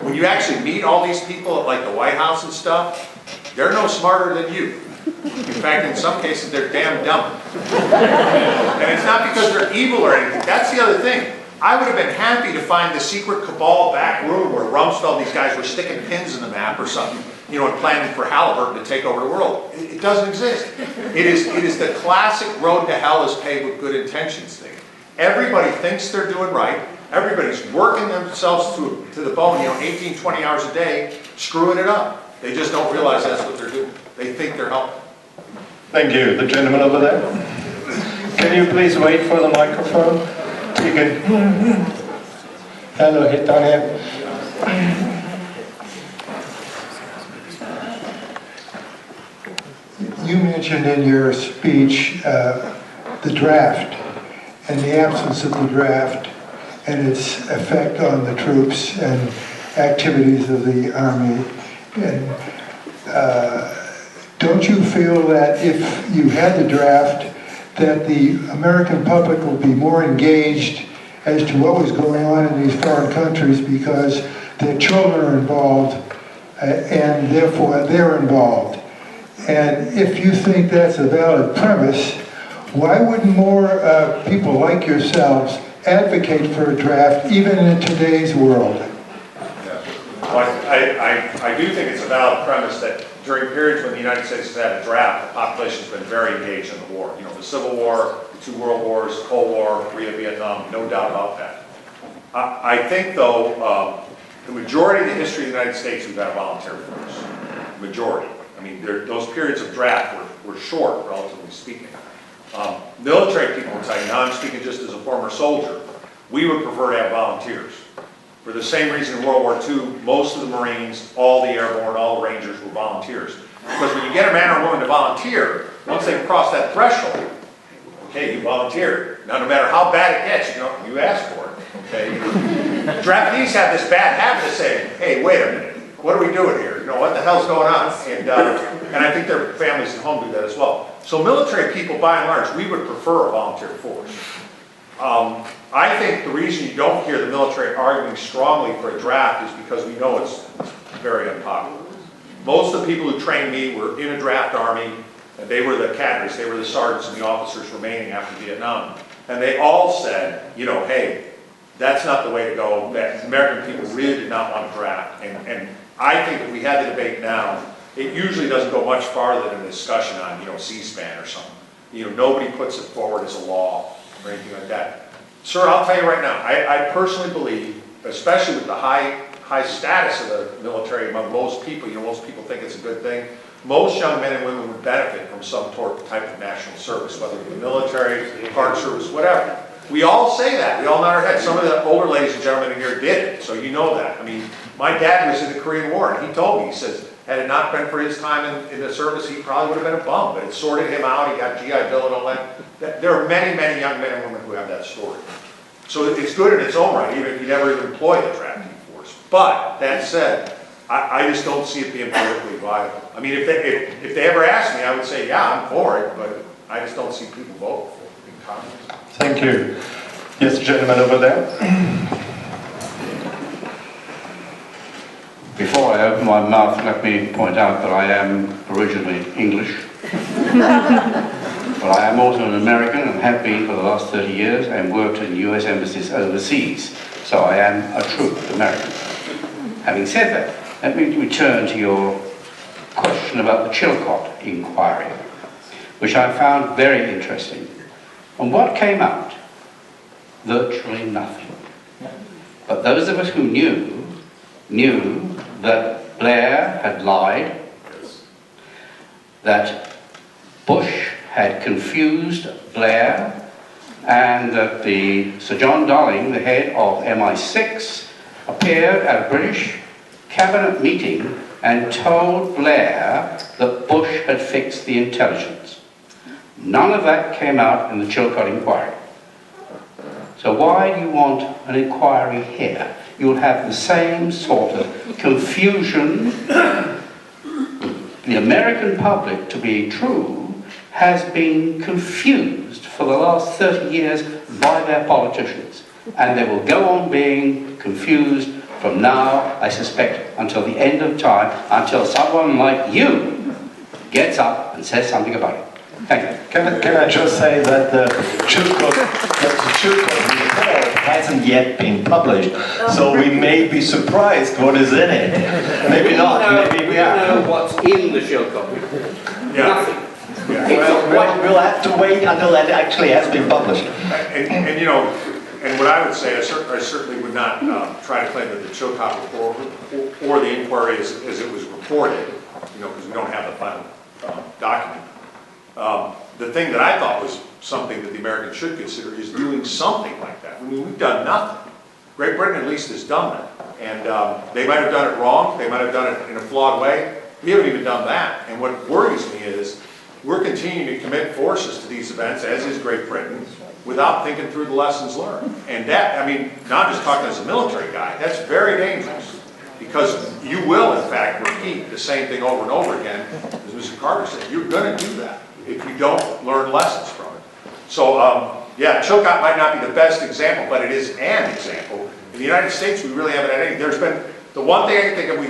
when you actually meet all these people at like the White House and stuff, they're no smarter than you. In fact, in some cases, they're damn dumb. And it's not because they're evil or anything. That's the other thing. I would have been happy to find the secret cabal back room where Rumsfeld and these guys were sticking pins in the map or something, you know, and planning for Halliburton to take over the world. It doesn't exist. It is the classic road to hell is paved with good intentions thing. Everybody thinks they're doing right. Everybody's working themselves to the bone, you know, 18, 20 hours a day, screwing it up. They just don't realize that's what they're doing. They think they're helping. Thank you. The gentleman over there. Can you please wait for the microphone? You can. Hello, hit down here. You mentioned in your speech the draft and the absence of the draft and its effect on the troops and activities of the Army. And don't you feel that if you had the draft, that the American public will be more engaged as to what was going on in these foreign countries because their children are involved and therefore they're involved. And if you think that's a valid premise, why wouldn't more people like yourselves advocate for a draft even in today's world? Well, I do think it's a valid premise that during periods when the United States has had a draft, the population's been very engaged in the war. You know, the Civil War, the 2 World Wars, the Cold War, Korea, Vietnam, no doubt about that. I think, though, the majority of the history of the United States, we've had a volunteer force. Majority. I mean, those periods of draft were short, relatively speaking. Military people will tell you, now I'm speaking just as a former soldier, we would prefer to have volunteers. For the same reason in World War II, most of the Marines, all the airborne, all the Rangers were volunteers. Because when you get a man or woman to volunteer, once they cross that threshold, okay, you volunteer. Now, no matter how bad it gets, you ask for it, okay? Japanese have this bad habit of saying, hey, wait a minute, what are we doing here? What the hell's going on? And I think their families at home do that as well. So military people, by and large, we would prefer a volunteer force. I think the reason you don't hear the military arguing strongly for a draft is because we know it's very unpopular. Most of the people who trained me were in a draft army, and they were the cadres, they were the sergeants and the officers remaining after Vietnam. And they all said, hey, that's not the way to go. That American people really did not want to draft. And I think if we had the debate now, it usually doesn't go much farther than a discussion on, C-SPAN or something. Nobody puts it forward as a law or anything like that. Sir, I'll tell you right now, I personally believe, especially with the high status of the military among most people, most people think it's a good thing. Most young men and women would benefit from some type of national service, whether it be the military, park service, whatever. We all say that. We all nod our heads. Some of the older ladies and gentlemen in here did it, so you know that. I mean, my dad was in the Korean War, and he told me, he says, had it not been for his time in the service, he probably would have been a bum, but it sorted him out. He got GI Bill and all that. There are many, many young men and women who have that story. So it's good in its own right, even if you never even employ the drafting force. But that said, I just don't see it being politically viable. I mean, if they ever asked me, I would say, yeah, I'm for it, but I just don't see people vote for it in Congress. Thank you. Yes, gentleman over there. Before I open my mouth, let me point out that I am originally English. But I am also an American and have been for the last 30 years and worked in US embassies overseas. So I am a true American. Having said that, let me return to your question about the Chilcot inquiry, which I found very interesting. And what came out? Virtually nothing. But those of us who knew that Blair had lied, that Bush had confused Blair, and that Sir John Darling, the head of MI6, appeared at a British cabinet meeting and told Blair that Bush had fixed the intelligence. None of that came out in the Chilcot inquiry. So why do you want an inquiry here? You'll have the same sort of confusion. The American public, to be true, has been confused for the last 30 years by their politicians. And they will go on being confused from now, I suspect, until the end of time, until someone like you gets up and says something about it. Thank you. Can I just say that the Chilcot report hasn't yet been published, so we may be surprised what is in it. Maybe not, maybe we are. We know what's in the Chilcot report. Yeah. Nothing. Well, we'll have to wait until that actually has been published. And what I would say, I certainly would not try to claim that the Chilcot report or the inquiry as it was reported, because we don't have the final document. The thing that I thought was something that the Americans should consider is doing something like that. I mean, we've done nothing. Great Britain at least has done that. And they might have done it wrong, they might have done it in a flawed way. We haven't even done that. And what worries me is we're continuing to commit forces to these events, as is Great Britain, without thinking through the lessons learned. And that, I mean, not just talking as a military guy, that's very dangerous. Because you will, in fact, repeat the same thing over and over again. As Mr. Carter said, you're going to do that if you don't learn lessons from it. So, yeah, Chilcot might not be the best example, but it is an example. In the United States, we really haven't had any. There's been The one thing I can think of, we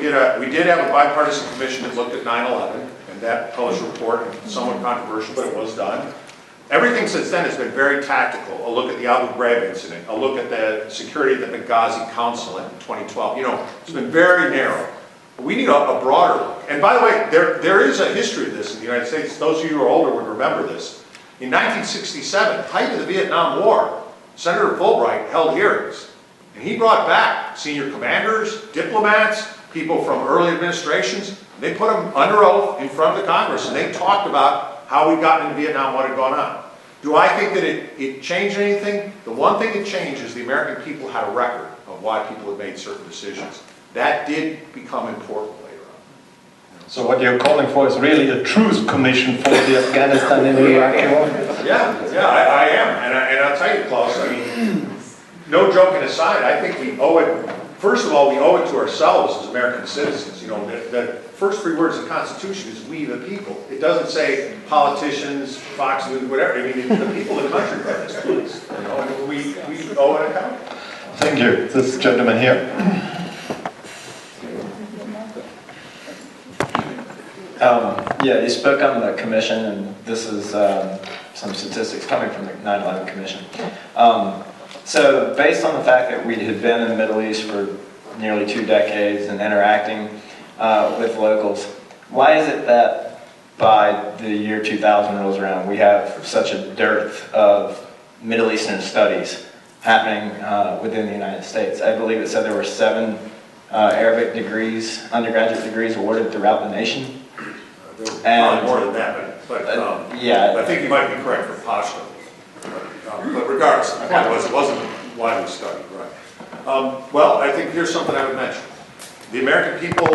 did have a bipartisan commission that looked at 9/11, and that published a report, somewhat controversial, but it was done. Everything since then has been very tactical. A look at the Abu Ghraib incident, a look at the security of the Benghazi Council in 2012. You know, it's been very narrow. We need a broader look. And by the way, there is a history of this in the United States. Those of you who are older would remember this. In 1967, height of the Vietnam War, Senator Fulbright held hearings. And he brought back senior commanders, diplomats, people from early administrations. They put them under oath in front of the Congress, and they talked about how we'd gotten into Vietnam, what had gone on. Do I think that it changed anything? The one thing that changed is the American people had a record of why people had made certain decisions. That did become important later on. So what you're calling for is really a truth commission for the Afghanistan and Iraq war? Yeah, I am. And I'll tell you, Klaus, I mean, no joking aside, I think we owe it, first of all, we owe it to ourselves as American citizens. You know, the first three words of the Constitution is we the people. It doesn't say politicians, Fox News, whatever. I mean, the people of the country run this place. You know, and we owe an account. Thank you. This gentleman here. Yeah, you spoke on the commission, and this is some statistics coming from the 9/11 Commission. So based on the fact that we had been in the Middle East for nearly 2 decades and interacting with locals, why is it that by the year 2000 rolls around, we have such a dearth of Middle Eastern studies happening within the United States? I believe it said there were 7 Arabic degrees, undergraduate degrees awarded throughout the nation. Probably more than that, but yeah, I think you might be correct for Pashto. But regardless, the point was it wasn't widely studied, right? Well, I think here's something I would mention. The American people,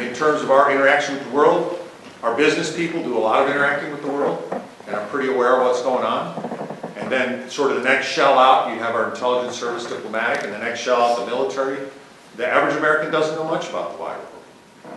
in terms of our interaction with the world, our business people do a lot of interacting with the world and are pretty aware of what's going on. And then sort of the next shell out, you have our intelligence service diplomatic, and the next shell out, the military. The average American doesn't know much about the wider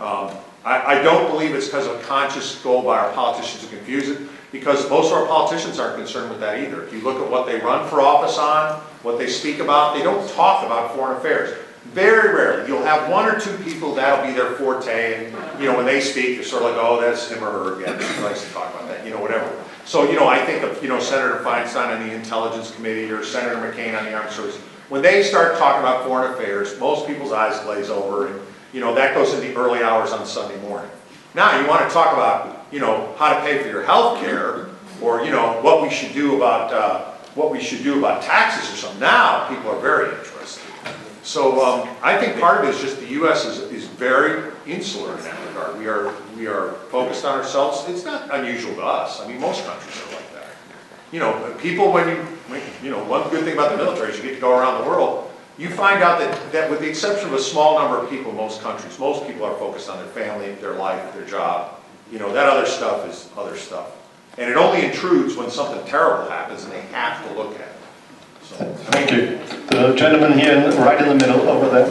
world. I don't believe it's because of a conscious goal by our politicians to confuse it, because most of our politicians aren't concerned with that either. If you look at what they run for office on, what they speak about, they don't talk about foreign affairs. Very rarely. You'll have 1 or 2 people that'll be their forte, and you know, when they speak, they're sort of like, oh, that's him or her again. She likes to talk about that, you know, whatever. So, you know, I think of, you know, Senator Feinstein on the Intelligence Committee or Senator McCain on the Armed Services. When they start talking about foreign affairs, most people's eyes glaze over, and you know, that goes in the early hours on Sunday morning. Now, you want to talk about, you know, how to pay for your health care, or, you know, what we should do about taxes or something. Now, people are very interested. So, I think part of it is just the U.S. is very insular in that regard. We are focused on ourselves. It's not unusual to us. I mean, most countries are like that. You know, people, you know, one good thing about the military is you get to go around the world. You find out that with the exception of a small number of people in most countries, most people are focused on their family, their life, their job. You know, that other stuff is other stuff. And it only intrudes when something terrible happens and they have to look at it. So, thank you. The gentleman here right in the middle, over there.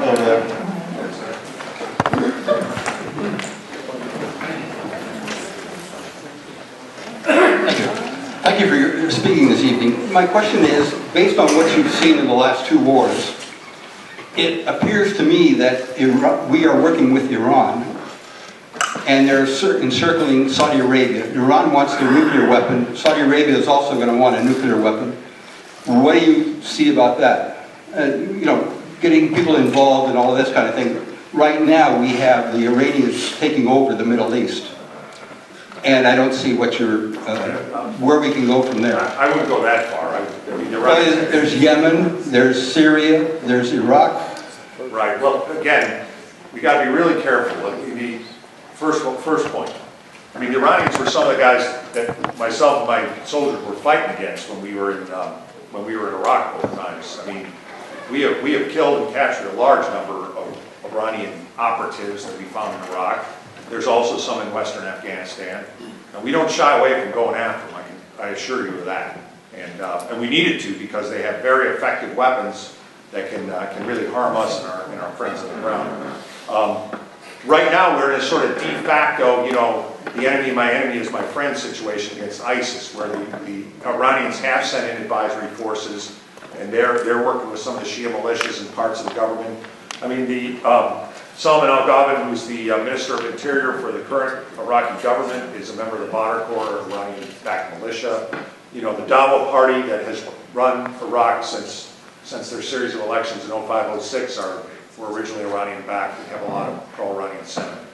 Over there. Thank you for your speaking this evening. My question is, based on what you've seen in the last 2 wars, it appears to me that we are working with Iran, and they're encircling Saudi Arabia. Iran wants their nuclear weapon. Saudi Arabia is also going to want a nuclear weapon. What do you see about that? You know, getting people involved and all of this kind of thing. Right now, we have the Iranians taking over the Middle East. And I don't see what where we can go from there. I wouldn't go that far. I mean, you're right. There's Yemen, there's Syria, there's Iraq. Right. Well, again, we got to be really careful. The first point. I mean, the Iranians were some of the guys that myself and my soldiers were fighting against when we were in Iraq both times. I mean, we have killed and captured a large number of Iranian operatives that we found in Iraq. There's also some in Western Afghanistan. And we don't shy away from going after them, I assure you of that. And we needed to, because they have very effective weapons that can really harm us and our friends on the ground. Right now, we're in a sort of de facto, you know, the enemy of my enemy is my friend situation against ISIS, where the Iranians have sent in advisory forces. and they're working with some of the Shia militias and parts of the government. I mean, Salman al-Ghaben, who's the Minister of Interior for the current Iraqi government, is a member of the Badr Corps, Iranian-backed militia. You know, the Dawa party that has run Iraq since their series of elections in 05, 06 were originally Iranian-backed. We have a lot of pro-Iranian sentiment.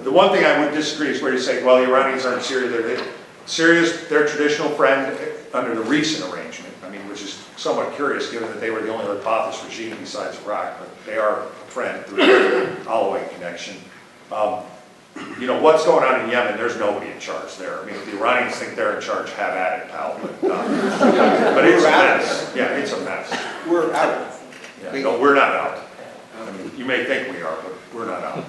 The one thing I would disagree is where you say, well, the Iranians aren't Syria. Syria's their traditional friend under the recent arrangement. I mean, which is somewhat curious given that they were the only Ba'athist regime besides Iraq, but they are a friend through the Alawite connection. You know, what's going on in Yemen, there's nobody in charge there. I mean, if the Iranians think they're in charge, have at it, pal. But it's a mess. Yeah, it's a mess. We're out. Yeah, no, we're not out. I mean, you may think we are, but we're not out.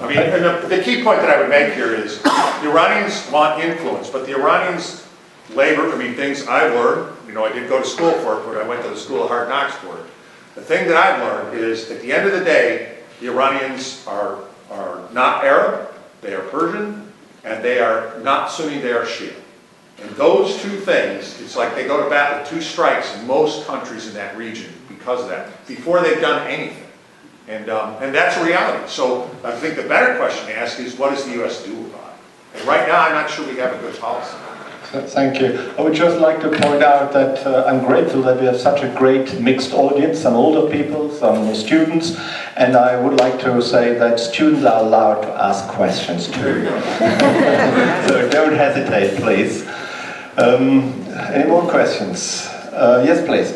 I mean, and the key point that I would make here is the Iranians want influence, but the Iranians labor, I mean, things I've learned, you know, I didn't go to school for it, but I went to the School of Hard Knocks for it. The thing that I've learned is, at the end of the day, the Iranians are not Arab, they are Persian, and they are not Sunni, they are Shia. And those two things, it's like they go to bat with two strikes in most countries in that region because of that, before they've done anything. And that's a reality. So I think the better question to ask is, what does the U.S. do about it? And right now, I'm not sure we have a good policy. Thank you. I would just like to point out that I'm grateful that we have such a great mixed audience, some older people, some students, and I would like to say that students are allowed to ask questions too. So don't hesitate, please. Any more questions? Yes, please.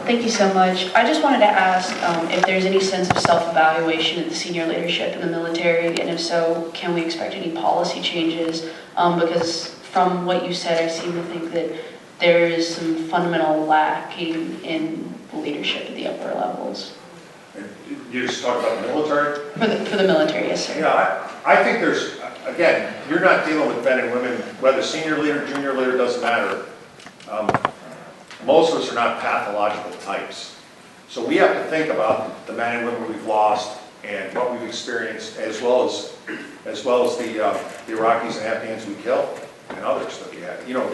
Thank you so much. I just wanted to ask if there's any sense of self-evaluation in the senior leadership in the military, and if so, can we expect any policy changes? Because from what you said, I seem to think that there is some fundamental lacking in leadership at the upper levels. You just talk about the military? For the military, yes, sir. Yeah, I think there's, again, you're not dealing with men and women, whether senior leader, junior leader, doesn't matter. Most of us are not pathological types. So we have to think about the men and women we've lost and what we've experienced, as well as the Iraqis and Afghans we killed and others that we had. You know,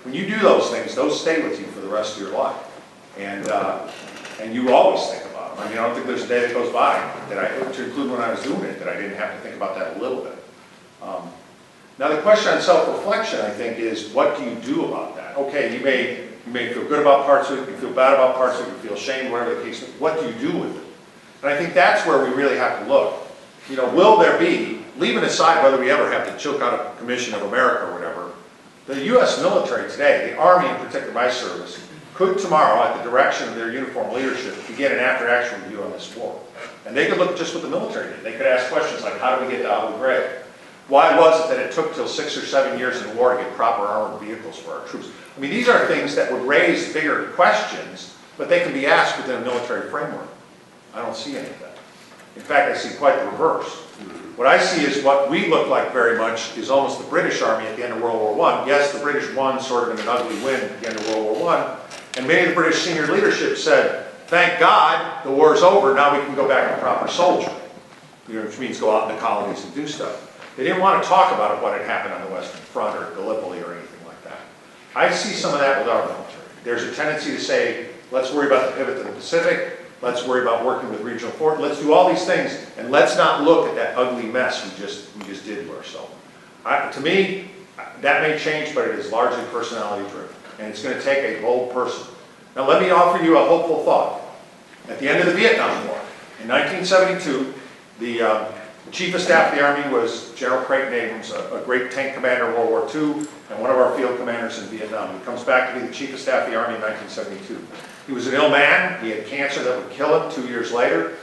when you do those things, those stay with you for the rest of your life. And you always think about them. I mean, I don't think there's a day that goes by that to include when I was doing it, that I didn't have to think about that a little bit. Now the question on self-reflection, I think, is what do you do about that? Okay, you may feel good about parts of it, you feel bad about parts of it, you feel ashamed, whatever the case is. What do you do with it? And I think that's where we really have to look. You know, will there be, leaving aside whether we ever have to choke out a commission of America or whatever, the U.S. military today, the Army in particular, my service, could tomorrow, at the direction of their uniform leadership, begin an after-action review on this war. And they could look at just what the military did. They could ask questions like, how did we get to Albuquerque? Why was it that it took till 6 or 7 years in the war to get proper armored vehicles for our troops? I mean, these are things that would raise bigger questions, but they can be asked within a military framework. I don't see any of that. In fact, I see quite the reverse. What I see is what we look like very much is almost the British Army at the end of World War I. Yes, the British won sort of in an ugly win at the end of World War I, and many of the British senior leadership said, thank God, the war's over, now we can go back to proper soldiering, which means go out in the colonies and do stuff. They didn't want to talk about what had happened on the Western Front or Gallipoli or anything like that. I see some of that with our military. There's a tendency to say, let's worry about the pivot to the Pacific, let's worry about working with regional forces, let's do all these things, and let's not look at that ugly mess we just did to ourselves. To me, that may change, but it is largely personality driven, and it's going to take a bold person. Now let me offer you a hopeful thought. At the end of the Vietnam War, in 1972, the Chief of Staff of the Army was General Creighton Abrams, a great tank commander in World War II, and one of our field commanders in Vietnam. He comes back to be the Chief of Staff of the Army in 1972. He was an ill man. He had cancer that would kill him 2 years later,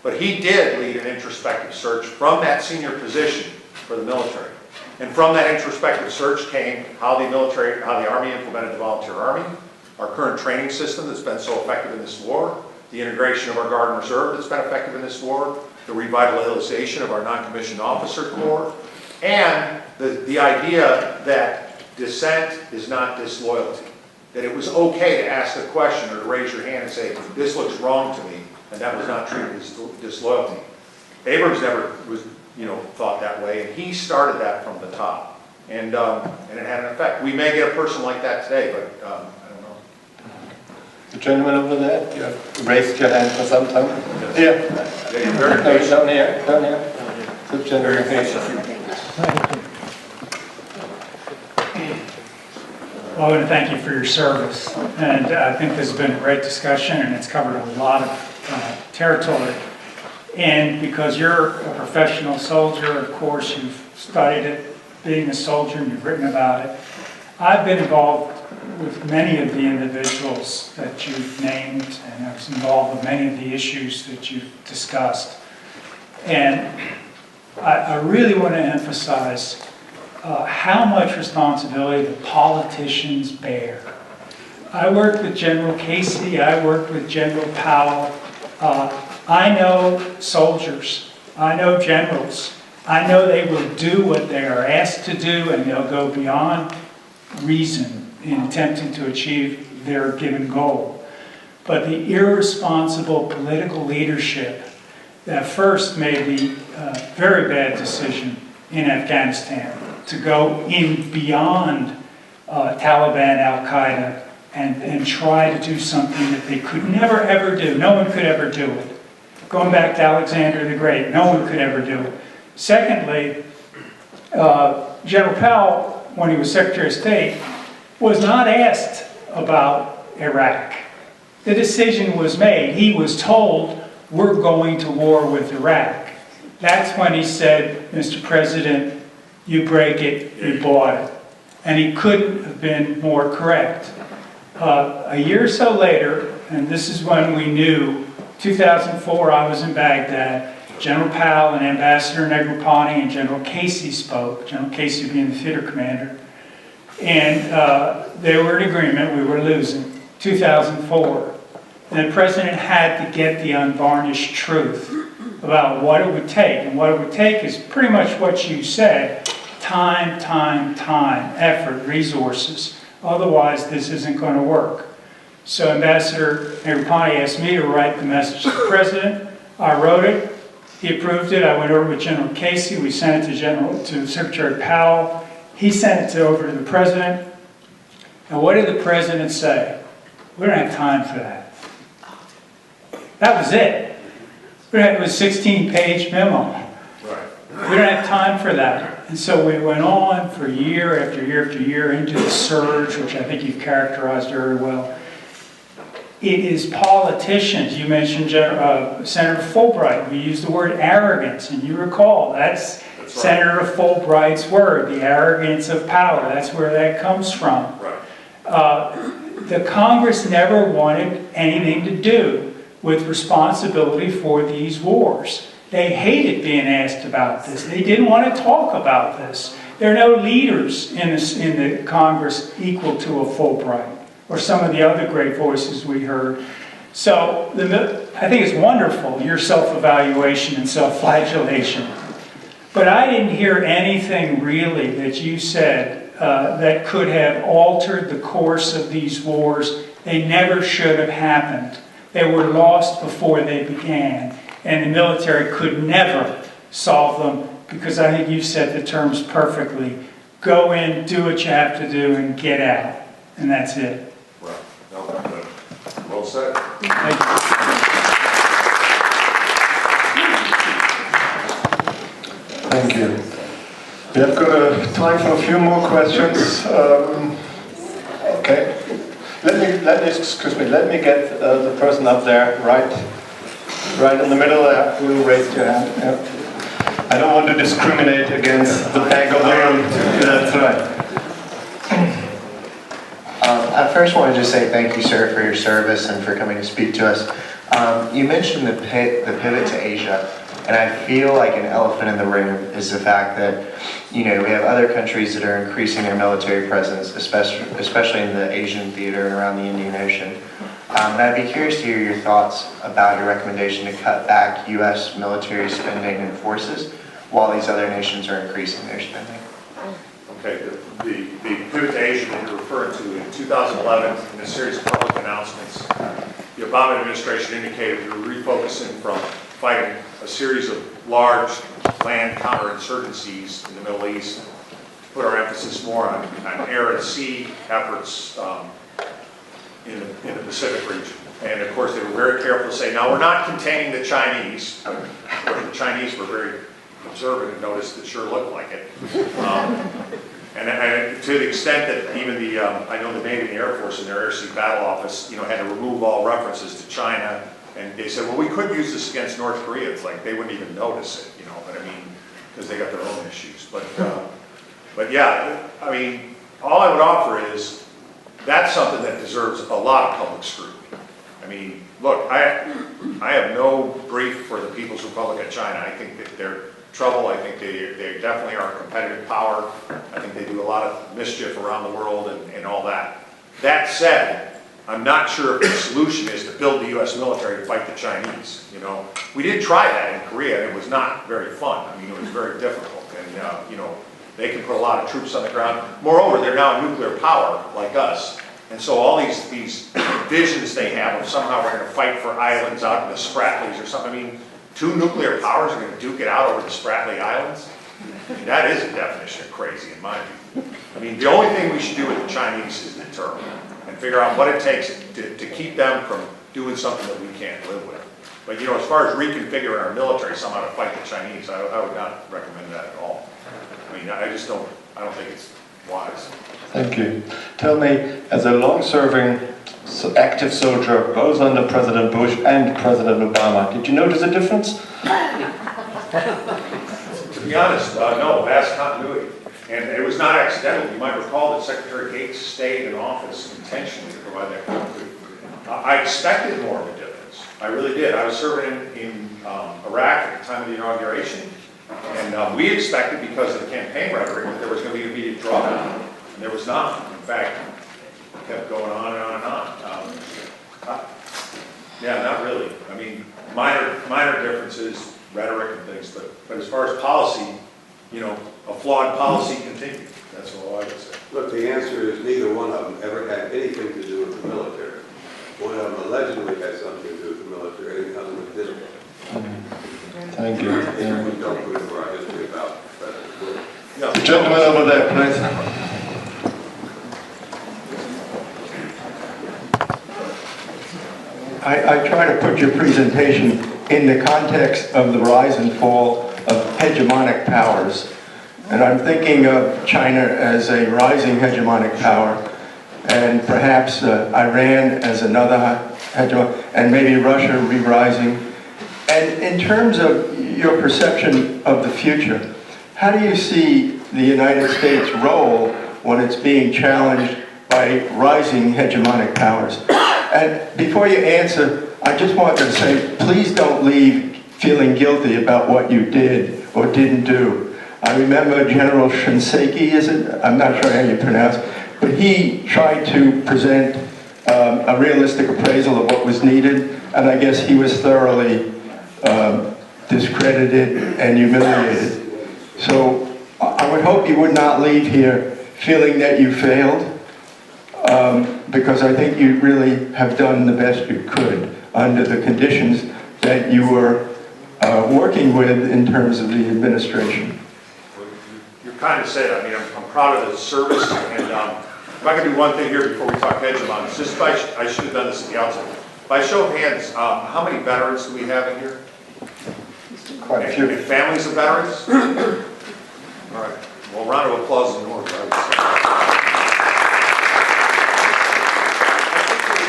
but he did lead an introspective search from that senior position for the military. And from that introspective search came how the Army implemented the Volunteer Army, our current training system that's been so effective in this war, the integration of our Guard and Reserve that's been effective in this war, the revitalization of our non-commissioned officer corps, and the idea that dissent is not disloyalty. That it was okay to ask a question or to raise your hand and say, this looks wrong to me, and that was not treated as disloyalty. Abrams never was, thought that way, and he started that from the top. and it had an effect. We may get a person like that today, but I don't know. The gentleman over there, you have raised your hand for some time. Yeah. Very patient. Down here, down here. The gentleman. Very patient. Well, I want to thank you for your service, and I think this has been a great discussion, and it's covered a lot of territory. And because you're a professional soldier, of course, you've studied it, being a soldier, and you've written about it. I've been involved with many of the individuals that you've named, and I was involved with many of the issues that you've discussed. And I really want to emphasize how much responsibility the politicians bear. I worked with General Casey, I worked with General Powell. I know soldiers, I know generals. I know they will do what they are asked to do, and they'll go beyond reason in attempting to achieve their given goal. But the irresponsible political leadership that first made the very bad decision in Afghanistan to go in beyond Taliban, Al-Qaeda, and try to do something that they could never ever do. No one could ever do it. Going back to Alexander the Great, no one could ever do it. Secondly, General Powell, when he was Secretary of State, was not asked about Iraq. The decision was made. He was told, we're going to war with Iraq. That's when he said, Mr. President, you break it, you bought it. And he couldn't have been more correct. A year or so later, and this is when we knew, 2004, I was in Baghdad, General Powell and Ambassador Negroponte and General Casey spoke, General Casey being the theater commander, and they were in agreement we were losing. 2004. And the President had to get the unvarnished truth about what it would take. And what it would take is pretty much what you said, time, effort, resources. Otherwise, this isn't going to work. So Ambassador Negroponte asked me to write the message to the President. I wrote it. He approved it. I went over with General Casey. We sent it to Secretary Powell. He sent it over to the President. And what did the President say? We don't have time for that. That was it. It was a 16-page memo. We don't have time for that. And so we went on for year after year after year into the surge, which I think you've characterized very well. It is politicians. You mentioned Senator Fulbright. We used the word arrogance, and you recall that's right. Senator Fulbright's word, the arrogance of power. That's where that comes from. Right. The Congress never wanted anything to do with responsibility for these wars. They hated being asked about this. They didn't want to talk about this. There are no leaders in the Congress equal to a Fulbright or some of the other great voices we heard. So I think it's wonderful, your self-evaluation and self-flagellation. But I didn't hear anything really that you said that could have altered the course of these wars. They never should have happened. They were lost before they began. And the military could never solve them because I think you said the terms perfectly. Go in, do what you have to do, and get out. And that's it. Right. No, well said. Thank you. Thank you. We have got time for a few more questions. Okay. Let me get the person up there, right in the middle there, who raised your hand. Yeah. I don't want to discriminate against the back of the room. That's right. I first want to just say thank you, sir, for your service and for coming to speak to us. You mentioned the pivot to Asia, and I feel like an elephant in the room is the fact that, we have other countries that are increasing their military presence, especially in the Asian theater and around the Indian Ocean. And I'd be curious to hear your thoughts about your recommendation to cut back U.S. military spending and forces while these other nations are increasing their spending. Okay, the pivot to Asia that you're referring to in 2011, in a series of public announcements, the Obama administration indicated we were refocusing from fighting a series of large land counterinsurgencies in the Middle East put our emphasis more on air and sea efforts in the Pacific region. And of course, they were very careful to say, now we're not containing the Chinese. The Chinese were very observant and noticed it sure looked like it. And to the extent that even the, I know the Navy and the Air Force in their Air Sea Battle Office, had to remove all references to China. And they said, well, we could use this against North Korea. It's like they wouldn't even notice it, but I mean, because they got their own issues. But yeah, I mean, all I would offer is that's something that deserves a lot of public scrutiny. I mean, look, I have no grief for the People's Republic of China. I think that they're trouble. I think they definitely are a competitive power. I think they do a lot of mischief around the world and all that. That said, I'm not sure if the solution is to build the U.S. military to fight the Chinese. We did try that in Korea, and it was not very fun. I mean, it was very difficult, and they can put a lot of troops on the ground. Moreover, they're now a nuclear power like us, and so all these visions they have of somehow we're going to fight for islands out in the Spratlys or something. I mean, two nuclear powers are going to duke it out over the Spratly Islands? I mean, that is a definition of crazy in my view. I mean, the only thing we should do with the Chinese is deter them and figure out what it takes to keep them from doing something that we can't live with. But as far as reconfiguring our military somehow to fight the Chinese, I would not recommend that at all. I mean, I don't think it's wise. Thank you. Tell me, as a long-serving active soldier, both under President Bush and President Obama, did you notice a difference? To be honest, no, vast continuity. And it was not accidental. You might recall that Secretary Gates stayed in office intentionally to provide that continuity. I expected more of a difference. I really did. I was serving in Iraq at the time of the inauguration, and we expected, because of the campaign rhetoric, that there was going to be an immediate drawdown. And there was not. In fact, it kept going on and on and on. Yeah, not really. I mean, minor differences, rhetoric and things, but as far as policy, a flawed policy continued. That's all I would say. Look, the answer is neither one of them ever had anything to do with the military. One of them allegedly had something to do with the military, and the other one didn't. Thank you. We don't go into our history about President Bush. Yeah. The gentleman over there, please. I try to put your presentation in the context of the rise and fall of hegemonic powers. And I'm thinking of China as a rising hegemonic power, and perhaps Iran as another hegemon, and maybe Russia re-rising. And in terms of your perception of the future, how do you see the United States' role when it's being challenged by rising hegemonic powers? And before you answer, I just want to say, please don't leave feeling guilty about what you did or didn't do. I remember General Shinseki, is it? I'm not sure how you pronounce it, but he tried to present a realistic appraisal of what was needed, and I guess he was thoroughly discredited and humiliated. So I would hope you would not leave here feeling that you failed, because I think you really have done the best you could under the conditions that you were working with in terms of the administration. You're kind of said, I mean, I'm proud of the service, and if I can do one thing here before we talk hegemons, just by, I should have done this at the outset. By show of hands, how many veterans do we have in here? Quite a few. And families of veterans? All right. Well, round of applause in order, I would say.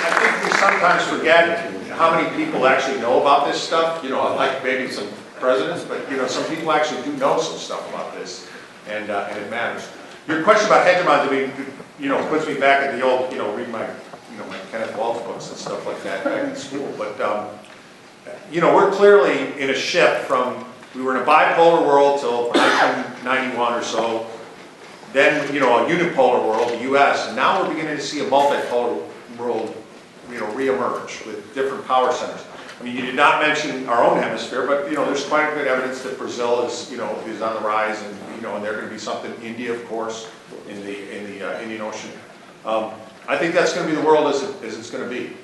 I think we sometimes forget how many people actually know about this stuff. Like maybe some presidents, but some people actually do know some stuff about this, and it matters. Your question about hegemons, I mean, puts me back at the old, read my, my Kenneth Waltz books and stuff like that back in school. But we're clearly in a shift from, we were in a bipolar world till 1991 or so, then a unipolar world, the U.S., and now we're beginning to see a multipolar world, reemerge with different power centers. I mean, you did not mention our own hemisphere, but there's quite a good evidence that Brazil is is on the rise, and and they're going to be something. India, of course, in the Indian Ocean. I think that's going to be the world as it's going to be,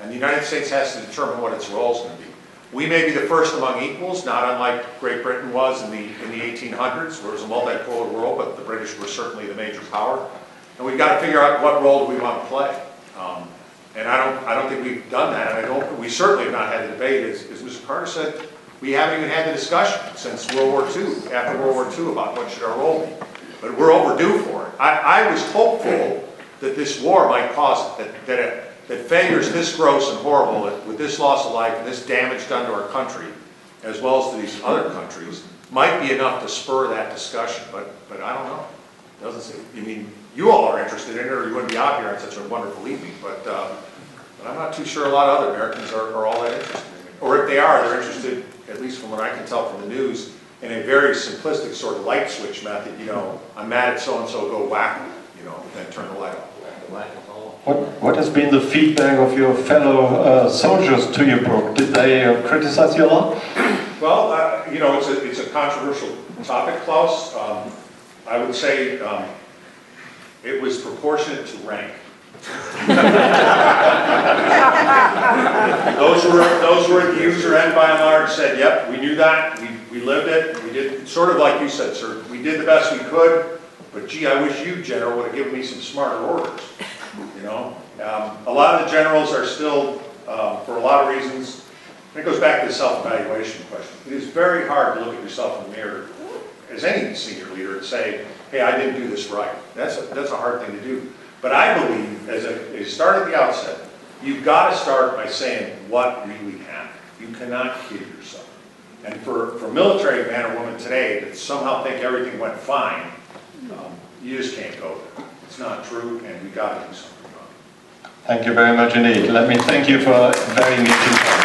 and the United States has to determine what its role is going to be. We may be the first among equals, not unlike Great Britain was in the 1800s, where it was a multipolar world, but the British were certainly the major power. And we've got to figure out what role do we want to play. And I don't think we've done that, and we certainly have not had the debate, as Mr. Carter said. We haven't even had the discussion since World War II, after World War II, about what should our role be. But we're overdue for it. I was hopeful that this war might cause it, that failures this gross and horrible, with this loss of life and this damage done to our country, as well as to these other countries, might be enough to spur that discussion. But I don't know. It doesn't seem. I mean, you all are interested in it, or you wouldn't be out here on such a wonderful evening. But I'm not too sure a lot of other Americans are all that interested in it. Or if they are, they're interested, at least from what I can tell from the news, in a very simplistic sort of light switch method. You know, I'm mad at so-and-so, go whack them, you know, then turn the light off. What has been the feedback of your fellow soldiers to your book? Did they criticize you a lot? Well, you know, it's a controversial topic, Klaus. I would say it was proportionate to rank. Those who were at the user end, by and large, said, "Yep, we knew that. We lived it. We did sort of like you said, sir. We did the best we could. But gee, I wish you, General, would have given me some smarter orders." You know, a lot of the generals are still, for a lot of reasons. And it goes back to the self-evaluation question. It is very hard to look at yourself in the mirror, as any senior leader, and say, "Hey, I didn't do this right." That's a hard thing to do. But I believe, as a start at the outset, you've got to start by saying what really happened. You cannot kid yourself. And for a military man or woman today that somehow think everything went fine, you just can't go there. It's not true, and we've got to do something about it. Thank you very much indeed. Let me thank you for a very meeting.